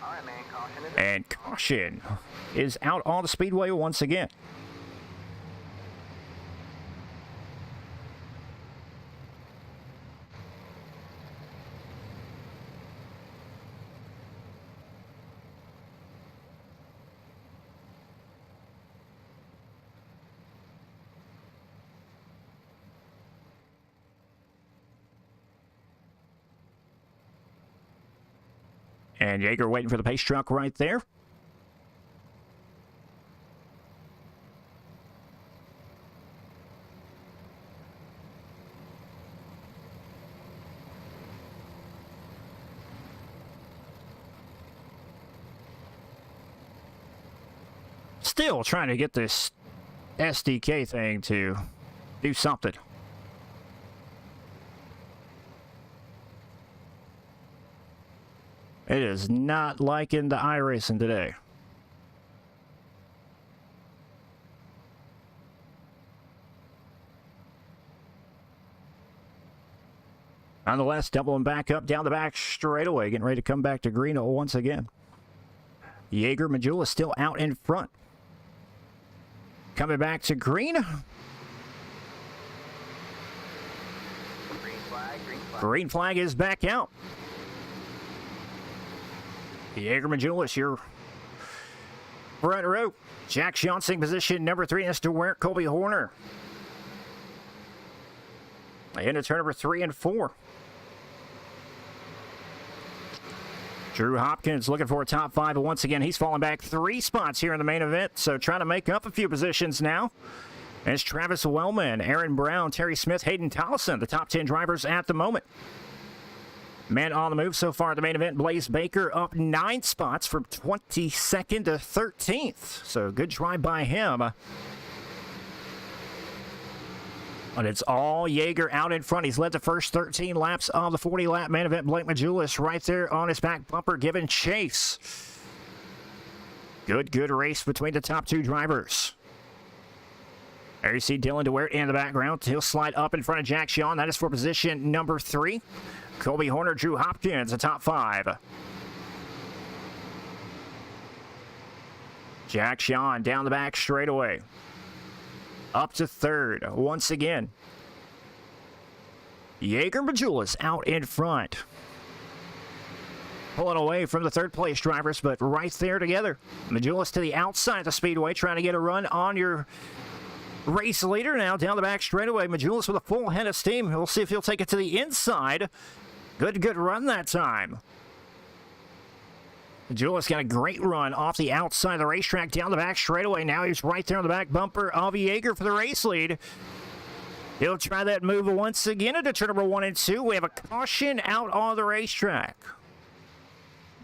All right, man. Caution is And caution is out on the speedway once again. And Yeager waiting for the pace truck right there. Still trying to get this SDK thing to do something. It is not liking the iRacing today. Nonetheless, doubling back up down the back straightaway, getting ready to come back to green once again. Yeager, Majulis still out in front. Coming back to green. green flag, green flag. Green flag is back out. Yeager, Majulis, your front row. Jack Johnson, position number 3. That's DeWare, Colby Horner. Into turn number 3 and 4. Drew Hopkins looking for a top 5, but once again, he's falling back 3 spots here in the main event, so trying to make up a few positions now. And it's Travis Wellman, Aaron Brown, Terry Smith, Hayden Tollison, the top 10 drivers at the moment. Man on the move so far at the main event, Blaze Baker up 9 spots from 22nd to 13th. So good drive by him. And it's all Yeager out in front. He's led the first 13 laps of the 40-lap main event. Blake Majulis right there on his back bumper giving chase. Good race between the top 2 drivers. There you see Dylan DeWare in the background. He'll slide up in front of Jack Sean. That is for position number 3. Colby Horner, Drew Hopkins, the top 5. Jack Sean down the back straightaway. Up to 3rd once again. Yeager, Majulis out in front. Pulling away from the 3rd place drivers, but right there together. Majulis to the outside of the speedway, trying to get a run on your race leader now down the back straightaway. Majulis with a full head of steam. We'll see if he'll take it to the inside. Good run that time. Majulis got a great run off the outside of the racetrack down the back straightaway. Now he's right there on the back bumper of Yeager for the race lead. He'll try that move once again into turn number 1 and 2. We have a caution out on the racetrack.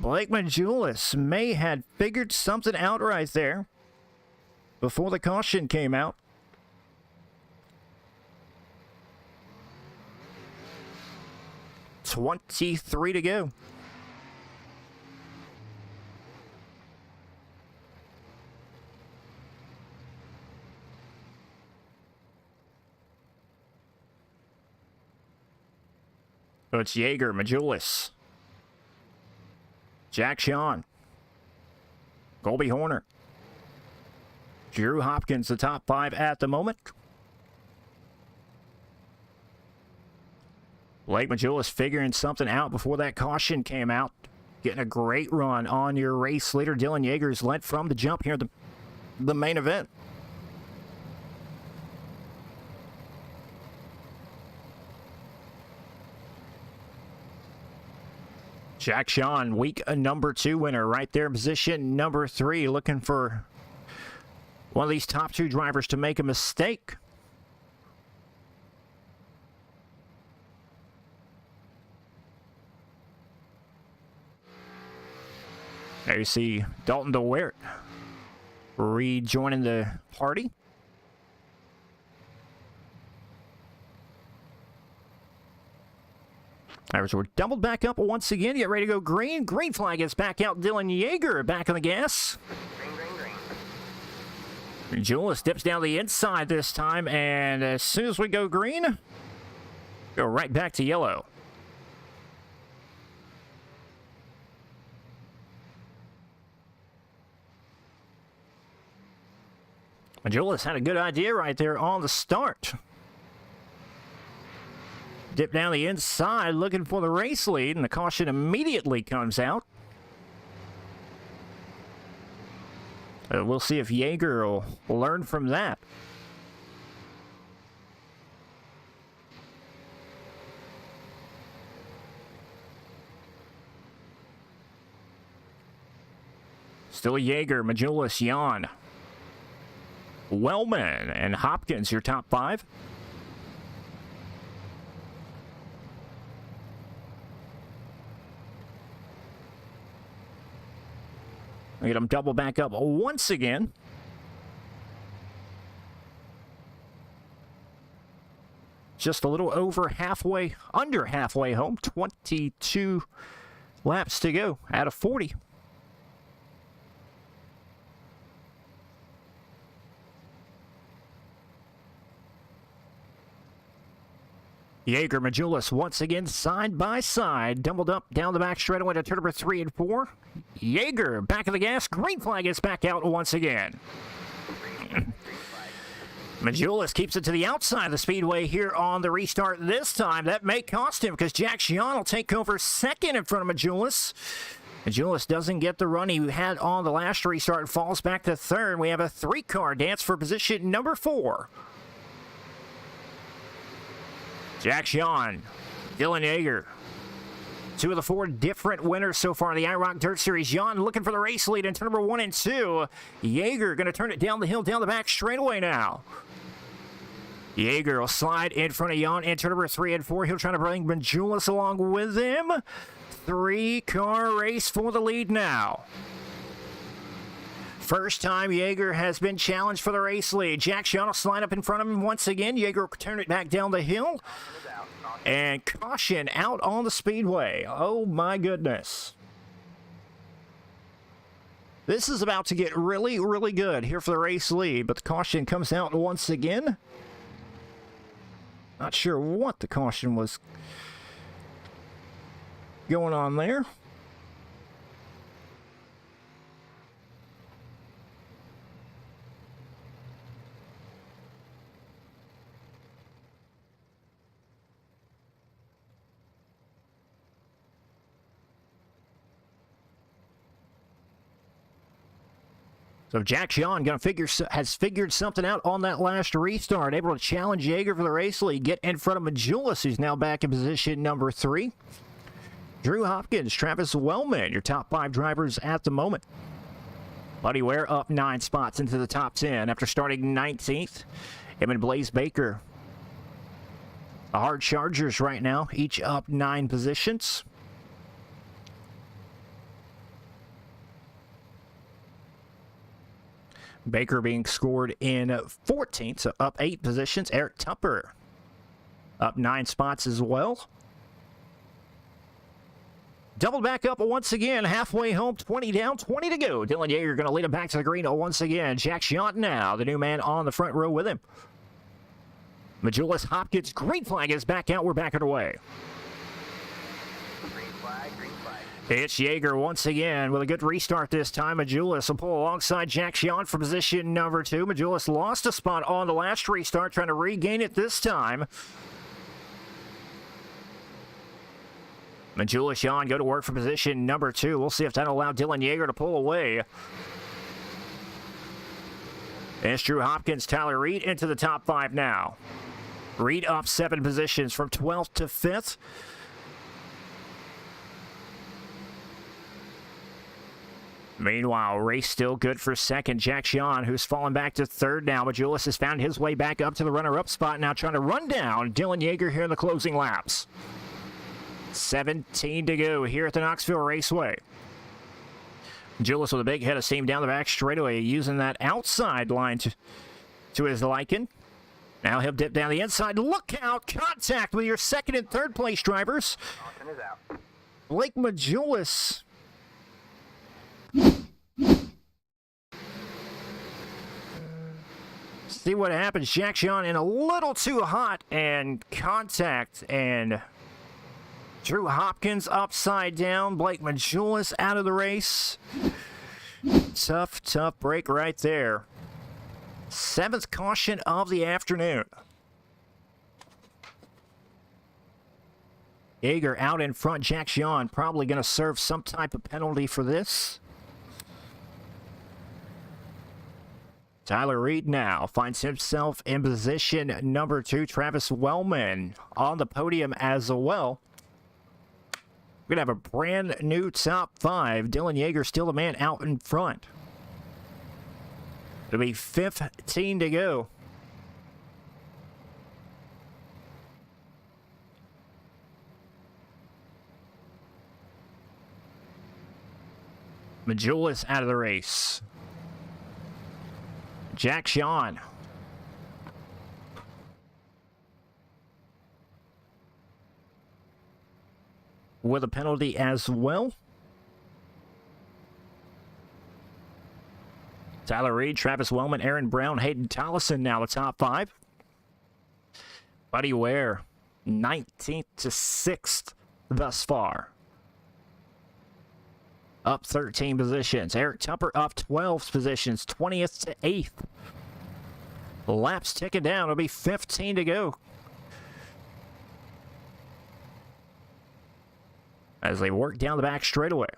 Blake Majulis may had figured something out right there before the caution came out. .23 to go. So it's Yeager, Majulis, Jack Sean, Colby Horner, Drew Hopkins, the top 5 at the moment. Blake Majulis figuring something out before that caution came out. Getting a great run on your race leader. Dylan Yeager's led from the jump here, the main event. Jack Sean, week number 2 winner right there, position number 3, looking for one of these top 2 drivers to make a mistake. There you see Dalton DeWert rejoining the party. As we're doubled back up once again. Get ready to go green. Green flag gets back out. Dylan Yeager back on the gas. Green. Julius dips down the inside this time, and as soon as we go green, go right back to yellow. Julius had a good idea right there on the start. Dip down the inside, looking for the race lead, and the caution immediately comes out. We'll see if Yeager will learn from that. Still Yeager, Majulis, Jan, Wellman, and Hopkins, your top 5. Get them double back up once again. Just a little over halfway, under halfway home. 22 laps to go out of 40. Yeager, Majulis once again side by side, doubled up down the back straightaway to turn number 3 and 4. Yeager back of the gas, green flag is back out once again. Majulis keeps it to the outside of the speedway here on the restart this time. That may cost him because Jack Sean will take over second in front of Majulis. Majulis doesn't get the run he had on the last restart and falls back to third. We have a 3-car dance for position number 4. Jack Sean, Dylan Yeager, 2 of the 4 different winners so far in the IROC Dirt Series. Jan looking for the race lead in turn number 1 and 2. Yeager going to turn it down the hill, down the back straightaway now. Yeager will slide in front of Jan in turn number 3 and 4. He'll try to bring Majulis along with him. 3-car race for the lead now. First time Yeager has been challenged for the race lead. Jack Sean will slide up in front of him once again. Yeager will turn it back down the hill. And caution out on the speedway. Oh my goodness. This is about to get really, really good here for the race lead. But the caution comes out once again. Not sure what the caution was going on there. So Jack Sean has figured something out on that last restart, able to challenge Yeager for the race lead, get in front of Majulis, who's now back in position number 3. Drew Hopkins, Travis Wellman, your top 5 drivers at the moment. Buddy Ware up 9 spots into the top 10 after starting 19th. Him and Blaze Baker, the Hard Chargers right now, each up 9 positions. Baker being scored in 14th, so up 8 positions. Eric Tupper up 9 spots as well. Doubled back up once again, halfway home, 20 down, 20 to go. Dylan Yeager going to lead him back to the green once again. Jack Chiant now, the new man on the front row with him. Majulis Hopkins, green flag is back out. We're back underway. Green flag, green flag. It's Yeager once again with a good restart this time. Majulis will pull alongside Jack Chiant for position number 2. Majulis lost a spot on the last restart, trying to regain it this time. Majulis Chiant go to work for position number 2. We'll see if that'll allow Dylan Yeager to pull away. It's Drew Hopkins, Tyler Reed into the top 5 now. Reed up 7 positions from 12th to 5th. Meanwhile, race still good for second. Jack Chiant, who's fallen back to 3rd now. Majulis has found his way back up to the runner-up spot, now trying to run down Dylan Yeager here in the closing laps. 17 to go here at the Knoxville Raceway. Majulis with a big head of steam down the back straightaway, using that outside line to his liking. Now he'll dip down the inside. Look out! Contact with your 2nd and 3rd place drivers. Austin is out. Blake Majulis. See what happens. Jack Chiant in a little too hot, and contact, and Drew Hopkins upside down. Blake Majulis out of the race. Tough break right there. 7th caution of the afternoon. Yeager out in front. Jack Chiant probably going to serve some type of penalty for this. Tyler Reed now finds himself in position number 2. Travis Wellman on the podium as well. We're going to have a brand new top 5. Dylan Yeager still the man out in front. It'll be 15 to go. Majulis out of the race. Jack Chiant. With a penalty as well. Tyler Reed, Travis Wellman, Aaron Brown, Hayden Tollison now the top 5. Buddy Ware, 19th to 6th thus far. Up 13 positions. Eric Tupper up 12 positions, 20th to 8th. Laps ticking down. It'll be 15 to go. As they work down the back straightaway.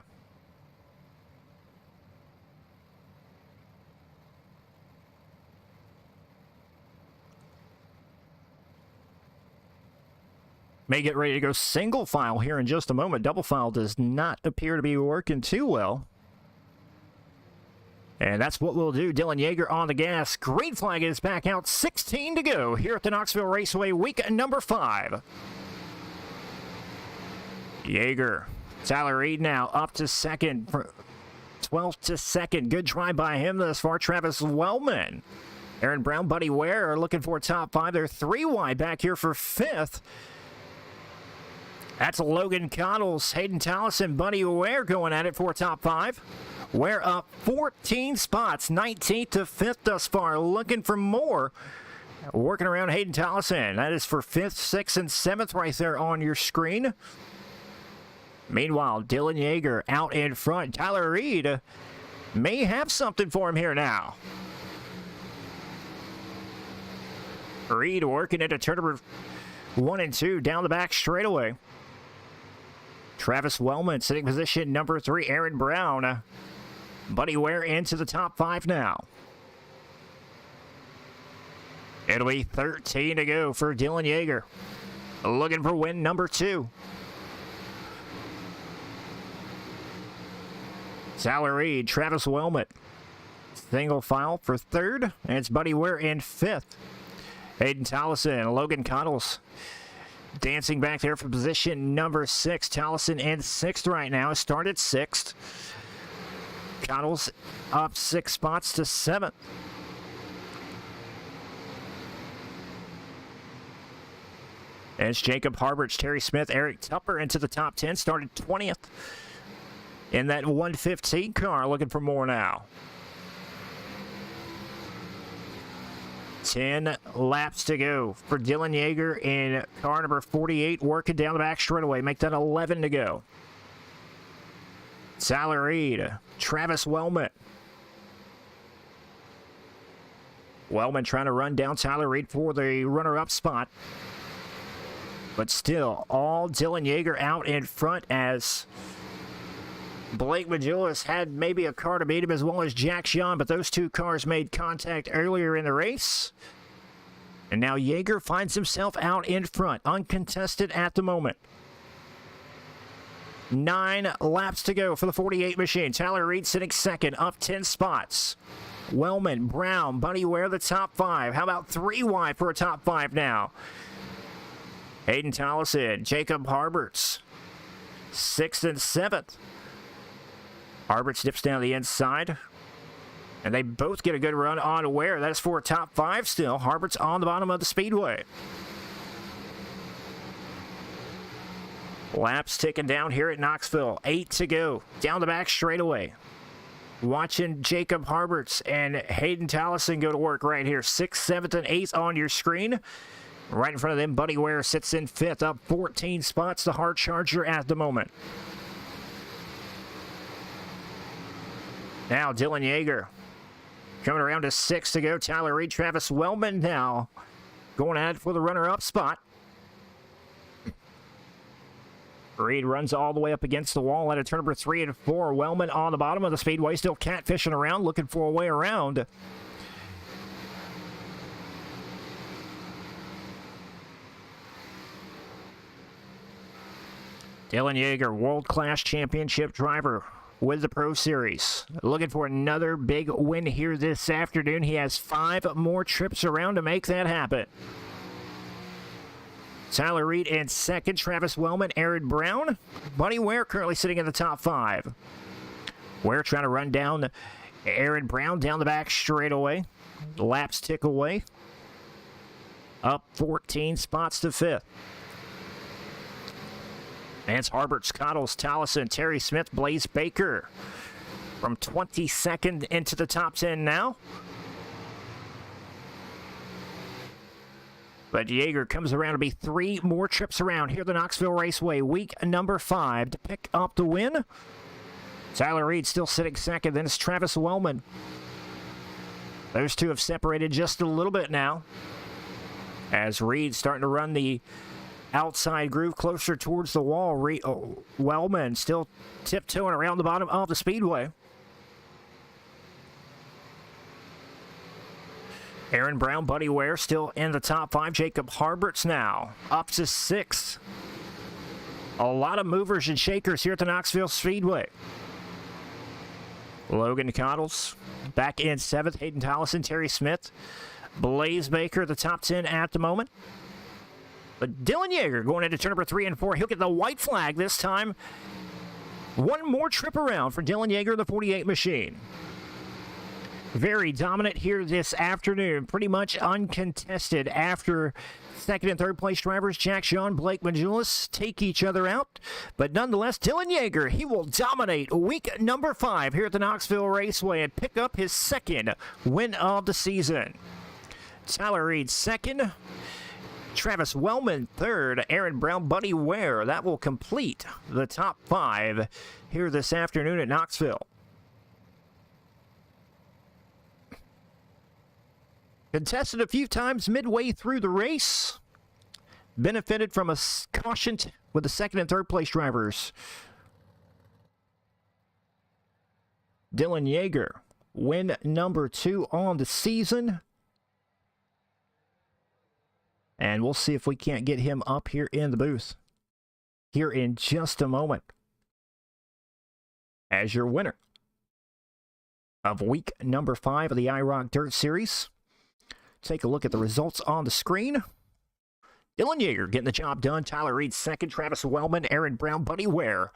May get ready to go single file here in just a moment. Double file does not appear to be working too well. And that's what we'll do. Dylan Yeager on the gas. Green flag is back out. 16 to go here at the Knoxville Raceway, week number 5. Yeager. Tyler Reed now up to 2nd. 12th to 2nd. Good try by him thus far. Travis Wellman. Aaron Brown, Buddy Ware are looking for a top 5. They're 3 wide back here for 5th. That's Logan Cottles, Hayden Tollison, Buddy Ware going at it for top 5. Ware up 14 spots, 19th to 5th thus far. Looking for more. Working around Hayden Tollison. That is for 5th, 6th, and 7th right there on your screen. Meanwhile, Dylan Yeager out in front. Tyler Reed may have something for him here now. Reed working into turn number 1 and 2 down the back straightaway. Travis Wellman sitting position number 3. Aaron Brown. Buddy Ware into the top 5 now. It'll be 13 to go for Dylan Yeager. Looking for win number 2. Tyler Reed, Travis Wellman. Single file for 3rd. And it's Buddy Ware in 5th. Hayden Tollison, Logan Cottles dancing back there for position number 6. Tollison in 6th right now. Started 6th. Cottles up 6 spots to 7th. As Jacob Harberts, Terry Smith, Eric Tupper into the top 10, started 20th in that 115 car, looking for more now. 10 laps to go for Dylan Yeager in car number 48, working down the back straightaway. Make that 11 to go. Tyler Reed, Travis Wellman. Wellman trying to run down Tyler Reed for the runner-up spot. But still, all Dylan Yeager out in front as Blake Majulis had maybe a car to beat him as well as Jack Jean, but those two cars made contact earlier in the race. And now Yeager finds himself out in front, uncontested at the moment. 9 laps to go for the 48 machine. Tyler Reed sitting second, up 10 spots. Wellman, Brown, Buddy Ware, the top 5. How about 3 wide for a top 5 now? Hayden Tollison, Jacob Harberts, 6th and 7th. Harberts dips down the inside, and they both get a good run on Ware. That is for a top 5 still. Harberts on the bottom of the speedway. Laps ticking down here at Knoxville. 8 to go. Down the back straightaway. Watching Jacob Harberts and Hayden Tollison go to work right here. 6th, 7th, and 8th on your screen. Right in front of them, Buddy Ware sits in 5th, up 14 spots, the hard charger at the moment. Now Dylan Yeager coming around to 6 to go. Tyler Reed, Travis Wellman now going at it for the runner-up spot. Reed runs all the way up against the wall at turn number 3 and 4. Wellman on the bottom of the speedway, still catfishing around, looking for a way around. Dylan Yeager, world-class championship driver with the Pro Series. Looking for another big win here this afternoon. He has 5 more trips around to make that happen. Tyler Reed in second, Travis Wellman, Aaron Brown. Buddy Ware currently sitting in the top 5. Ware trying to run down Aaron Brown down the back straightaway. Laps tick away. Up 14 spots to 5th. Vance Harberts, Cottles, Tollison, Terry Smith, Blaze Baker from 22nd into the top 10 now. But Yeager comes around to be 3 more trips around here at the Knoxville Raceway, week number 5, to pick up the win. Tyler Reed still sitting second, then it's Travis Wellman. Those two have separated just a little bit now, as Reed starting to run the outside groove closer towards the wall. Wellman still tiptoeing around the bottom of the speedway. Aaron Brown, Buddy Ware still in the top 5. Jacob Harberts now up to 6th. A lot of movers and shakers here at the Knoxville Speedway. Logan Cottles back in 7th. Hayden Tollison, Terry Smith, Blaze Baker, the top 10 at the moment. But Dylan Yeager going into turn number 3 and 4. He'll get the white flag this time. 1 more trip around for Dylan Yeager, the 48 machine. Very dominant here this afternoon. Pretty much uncontested after second and third place drivers Jack Jean, Blake Majulis take each other out. But nonetheless, Dylan Yeager, he will dominate week number 5 here at the Knoxville Raceway and pick up his 2nd win of the season. Tyler Reed 2nd. Travis Wellman 3rd, Aaron Brown, Buddy Ware. That will complete the top 5 here this afternoon at Knoxville. Contested a few times midway through the race. Benefited from a caution with the second and third place drivers. Dylan Yeager, win number 2 on the season. And we'll see if we can't get him up here in the booth here in just a moment as your winner of week number 5 of the IROC Dirt Series. Take a look at the results on the screen. Dylan Yeager getting the job done. Tyler Reed 2nd. Travis Wellman, Aaron Brown, Buddy Ware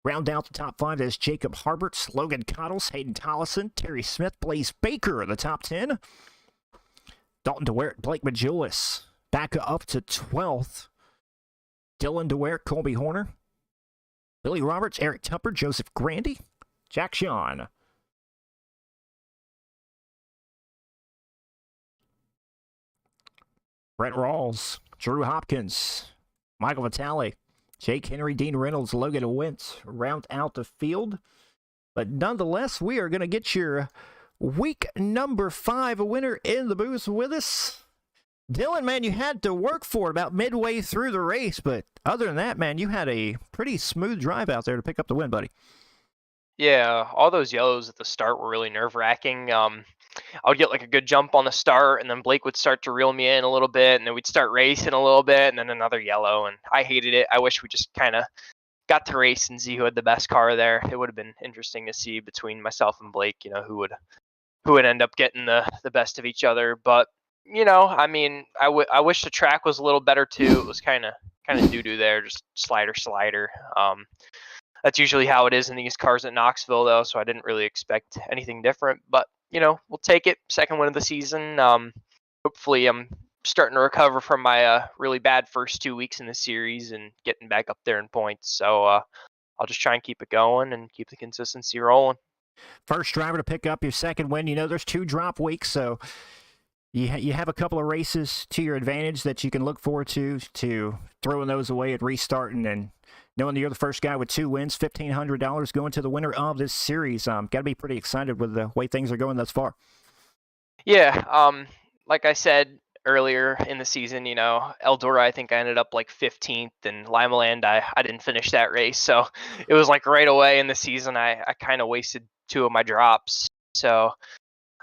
Round out the top 5 is Jacob Harberts, Logan Cottles, Hayden Tollison, Terry Smith, Blaze Baker, the top 10. Dalton DeWert, Blake Majulis, back up to 12th. Dylan DeWert, Colby Horner, Billy Roberts, Eric Tupper, Joseph Grandy, Jack Sean. Brett Rawls, Drew Hopkins, Michael Vitale, Jake Henry, Dean Reynolds, Logan Wentz round out the field. But nonetheless, we are going to get your week number 5 winner in the booth with us. Dylan, man, you had to work for it about midway through the race, but other than that, man, you had a pretty smooth drive out there to pick up the win, buddy. Yeah, all those yellows at the start were really nerve-wracking. I would get like a good jump on the start, and then Blake would start to reel me in a little bit, and then we'd start racing a little bit, and then another yellow, and I hated it. I wish we just kind of got to race and see who had the best car there. It would have been interesting to see between myself and Blake, who would end up getting the best of each other. But I mean, I wish the track was a little better too. It was kind of doo-doo there, just slider. That's usually how it is in these cars at Knoxville, though, so I didn't really expect anything different. But, we'll take it. Second win of the season. Hopefully I'm starting to recover from my really bad first 2 weeks in the series and getting back up there in points. So I'll just try and keep it going and keep the consistency rolling. First driver to pick up your second win. There's 2 drop weeks, so you have a couple of races to your advantage that you can look forward to throwing those away and restarting and knowing that you're the first guy with 2 wins, $1,500 going to the winner of this series. Got to be pretty excited with the way things are going thus far. Yeah, like I said earlier in the season, Eldora, I think I ended up like 15th, and Limaland, I didn't finish that race. So it was like right away in the season, I kind of wasted 2 of my drops. So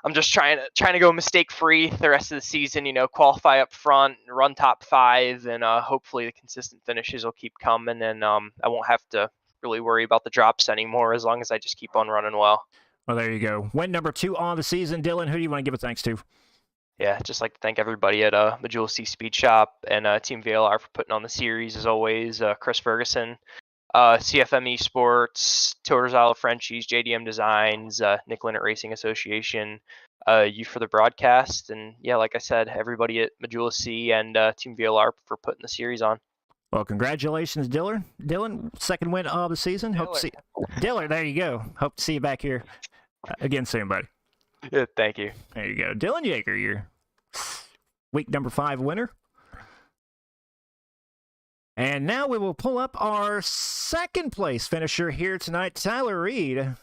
I'm just trying to go mistake free the rest of the season, qualify up front, run top 5, and hopefully the consistent finishes will keep coming, and I won't have to really worry about the drops anymore as long as I just keep on running well. Well, there you go. Win number 2 on the season. Dylan, who do you want to give a thanks to? Yeah, just like to thank everybody at Majula C Speed Shop and Team VLR for putting on the series as always. Chris Ferguson, CFM Esports, Torzala Frenchies, JDM Designs, Nick Linnett Racing Association, you for the broadcast, and yeah, like I said, everybody at Majula C and Team VLR for putting the series on. Well, congratulations, Dylan. Dylan, second win of the season. Hope to see Dylan. There you go. Hope to see you back here again soon, buddy. Yeah, thank you. There you go, Dylan Yeager, your week number 5 winner. And now we will pull up our second place finisher here tonight, Tyler Reed. And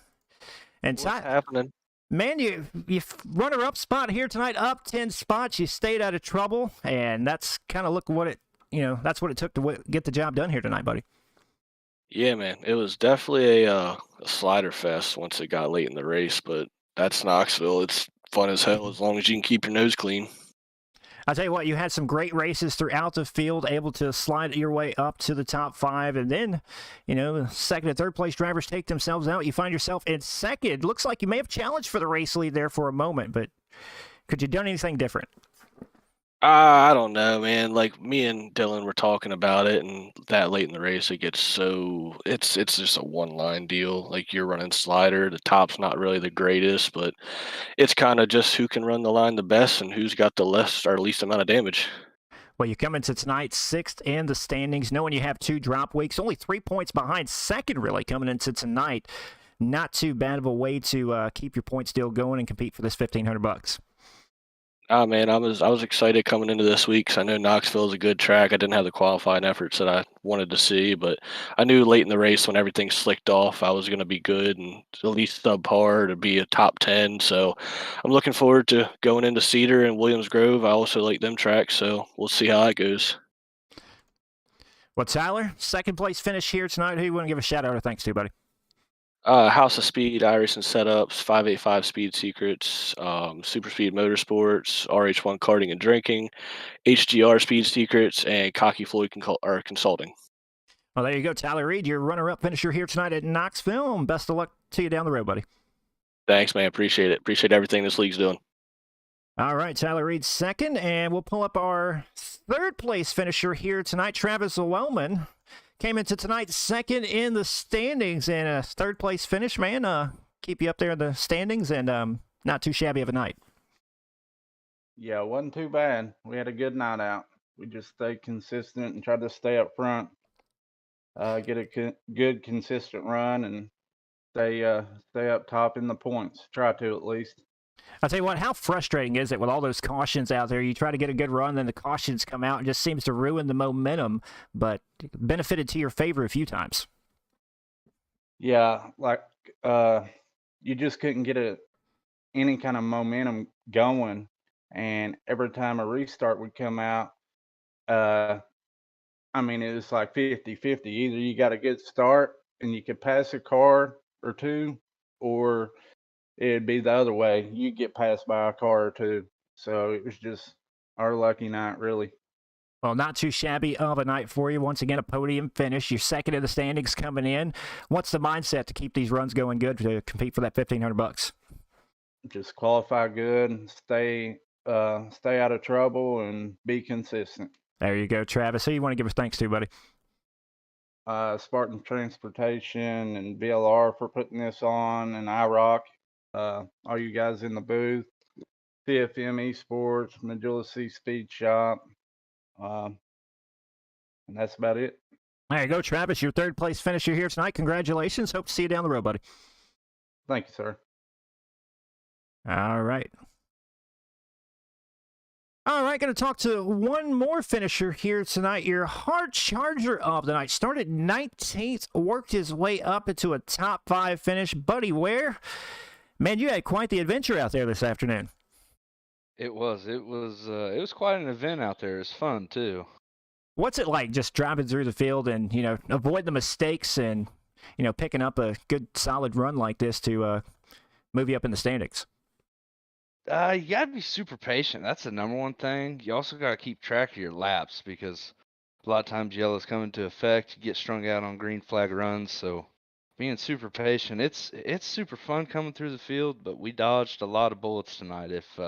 what's happening? Man, you runner-up spot here tonight, up 10 spots. You stayed out of trouble, and that's kind of that's what it took to get the job done here tonight, buddy. Yeah, man, it was definitely a slider fest once it got late in the race, but that's Knoxville. It's fun as hell as long as you can keep your nose clean. I'll tell you what, you had some great races throughout the field, able to slide your way up to the top 5, and then, second and third place drivers take themselves out. You find yourself in second. Looks like you may have challenged for the race lead there for a moment, but could you have done anything different? I don't know, man. Like, me and Dylan were talking about it, and that late in the race, it gets so it's just a one-line deal. Like, you're running slider, the top's not really the greatest, but it's kind of just who can run the line the best and who's got the least amount of damage. Well, you come into tonight 6th in the standings, knowing you have 2 drop weeks, only 3 points behind second, really, coming into tonight. Not too bad of a way to keep your point still going and compete for this $1,500. Ah, man, I was excited coming into this week because I know Knoxville is a good track. I didn't have the qualifying efforts that I wanted to see, but I knew late in the race when everything slicked off, I was going to be good and at least subpar to be a top 10. So I'm looking forward to going into Cedar and Williams Grove. I also like them tracks, so we'll see how it goes. Well, Tyler, second place finish here tonight. Who you want to give a shout out or thanks to, buddy? House of Speed, iRacing Setups, 585 Speed Secrets, Super Speed Motorsports, RH1 Karting and Drinking, HGR Speed Secrets, and Cocky Floyd Consulting. Well, there you go, Tyler Reed, your runner-up finisher here tonight at Knoxville. And best of luck to you down the road, buddy. Thanks, man. Appreciate it. Appreciate everything this league's doing. All right, Tyler Reed second, and we'll pull up our third place finisher here tonight, Travis Wellman. came into tonight second in the standings and a third place finish, man. Keep you up there in the standings and not too shabby of a night. Yeah, it wasn't too bad. We had a good night out. We just stayed consistent and tried to stay up front, get a good consistent run, and stay up top in the points. Try to at least. I'll tell you what, how frustrating is it with all those cautions out there? You try to get a good run, then the cautions come out and just seems to ruin the momentum, but benefited to your favor a few times. Yeah, like you just couldn't get any kind of momentum going, and every time a restart would come out, I mean, it was like 50-50. Either you got a good start and you could pass a car or two, or it'd be the other way. You get passed by a car or two. So it was just our lucky night, really. Well, not too shabby of a night for you. Once again, a podium finish. You're second in the standings coming in. What's the mindset to keep these runs going good to compete for that $1,500? Just qualify good and stay out of trouble and be consistent. There you go, Travis. Who you want to give us thanks to, buddy? Spartan Transportation and VLR for putting this on, and IROC. All you guys in the booth, CFM Esports, Majula C Speed Shop, and that's about it. There you go, Travis. Your third place finisher here tonight. Congratulations. Hope to see you down the road, buddy. Thank you, sir. All right. All right, going to talk to one more finisher here tonight. Your hard charger of the night. Started 19th, worked his way up into a top 5 finish. Buddy Ware, man, you had quite the adventure out there this afternoon. It was quite an event out there. It was fun too. What's it like just driving through the field and, avoid the mistakes and, picking up a good solid run like this to move you up in the standings? You gotta be super patient. That's the number one thing. You also gotta keep track of your laps because a lot of times yellow's come into effect. You get strung out on green flag runs. So being super patient, it's super fun coming through the field. But we dodged a lot of bullets tonight. If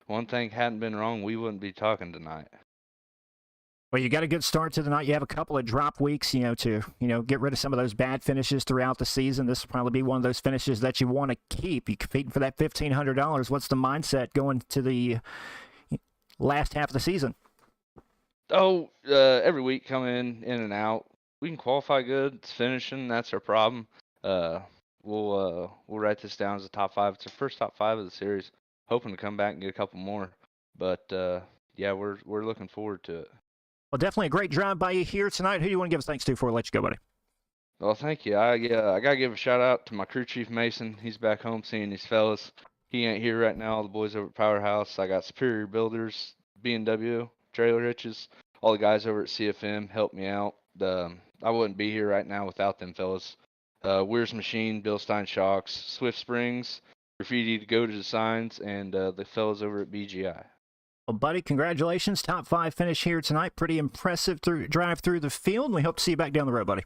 one thing hadn't been wrong, we wouldn't be talking tonight. Well, you got a good start to the night. You have a couple of drop weeks, to get rid of some of those bad finishes throughout the season. This will probably be one of those finishes that you want to keep. You're competing for that $1,500. What's the mindset going to the last half of the season? Oh, every week come in and out. We can qualify good. It's finishing. That's our problem. We'll write this down as a top 5. It's our first top 5 of the series. Hoping to come back and get a couple more. But yeah, we're looking forward to it. Well, definitely a great drive by you here tonight. Who do you want to give us thanks to before I let you go, buddy? Well, thank you. I gotta give a shout out to my crew chief Mason. He's back home seeing these fellas. He ain't here right now. All the boys over at Powerhouse. I got Superior Builders, B&W, Trailer Hitches. All the guys over at CFM helped me out. I wouldn't be here right now without them fellas. Weir's Machine, Bill Stein Shocks, Swift Springs, Graffiti to Go to Designs, and the fellas over at BGI. Well, buddy, congratulations. Top 5 finish here tonight. Pretty impressive drive through the field. We hope to see you back down the road, buddy.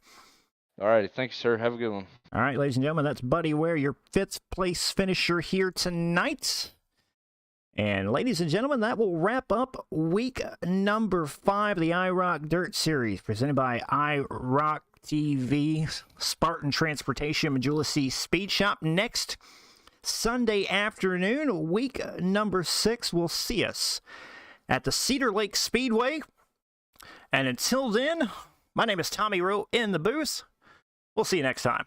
All right. Thank you, sir. Have a good one. All right, ladies and gentlemen, that's Buddy Ware, your 5th place finisher here tonight. And ladies and gentlemen, that will wrap up week number 5 of the IROC Dirt Series, presented by IROC TV, Spartan Transportation, Majula C Speed Shop. Next Sunday afternoon, week number 6 will see us at the Cedar Lake Speedway. And until then, my name is Tommy Rowe in the booth. We'll see you next time.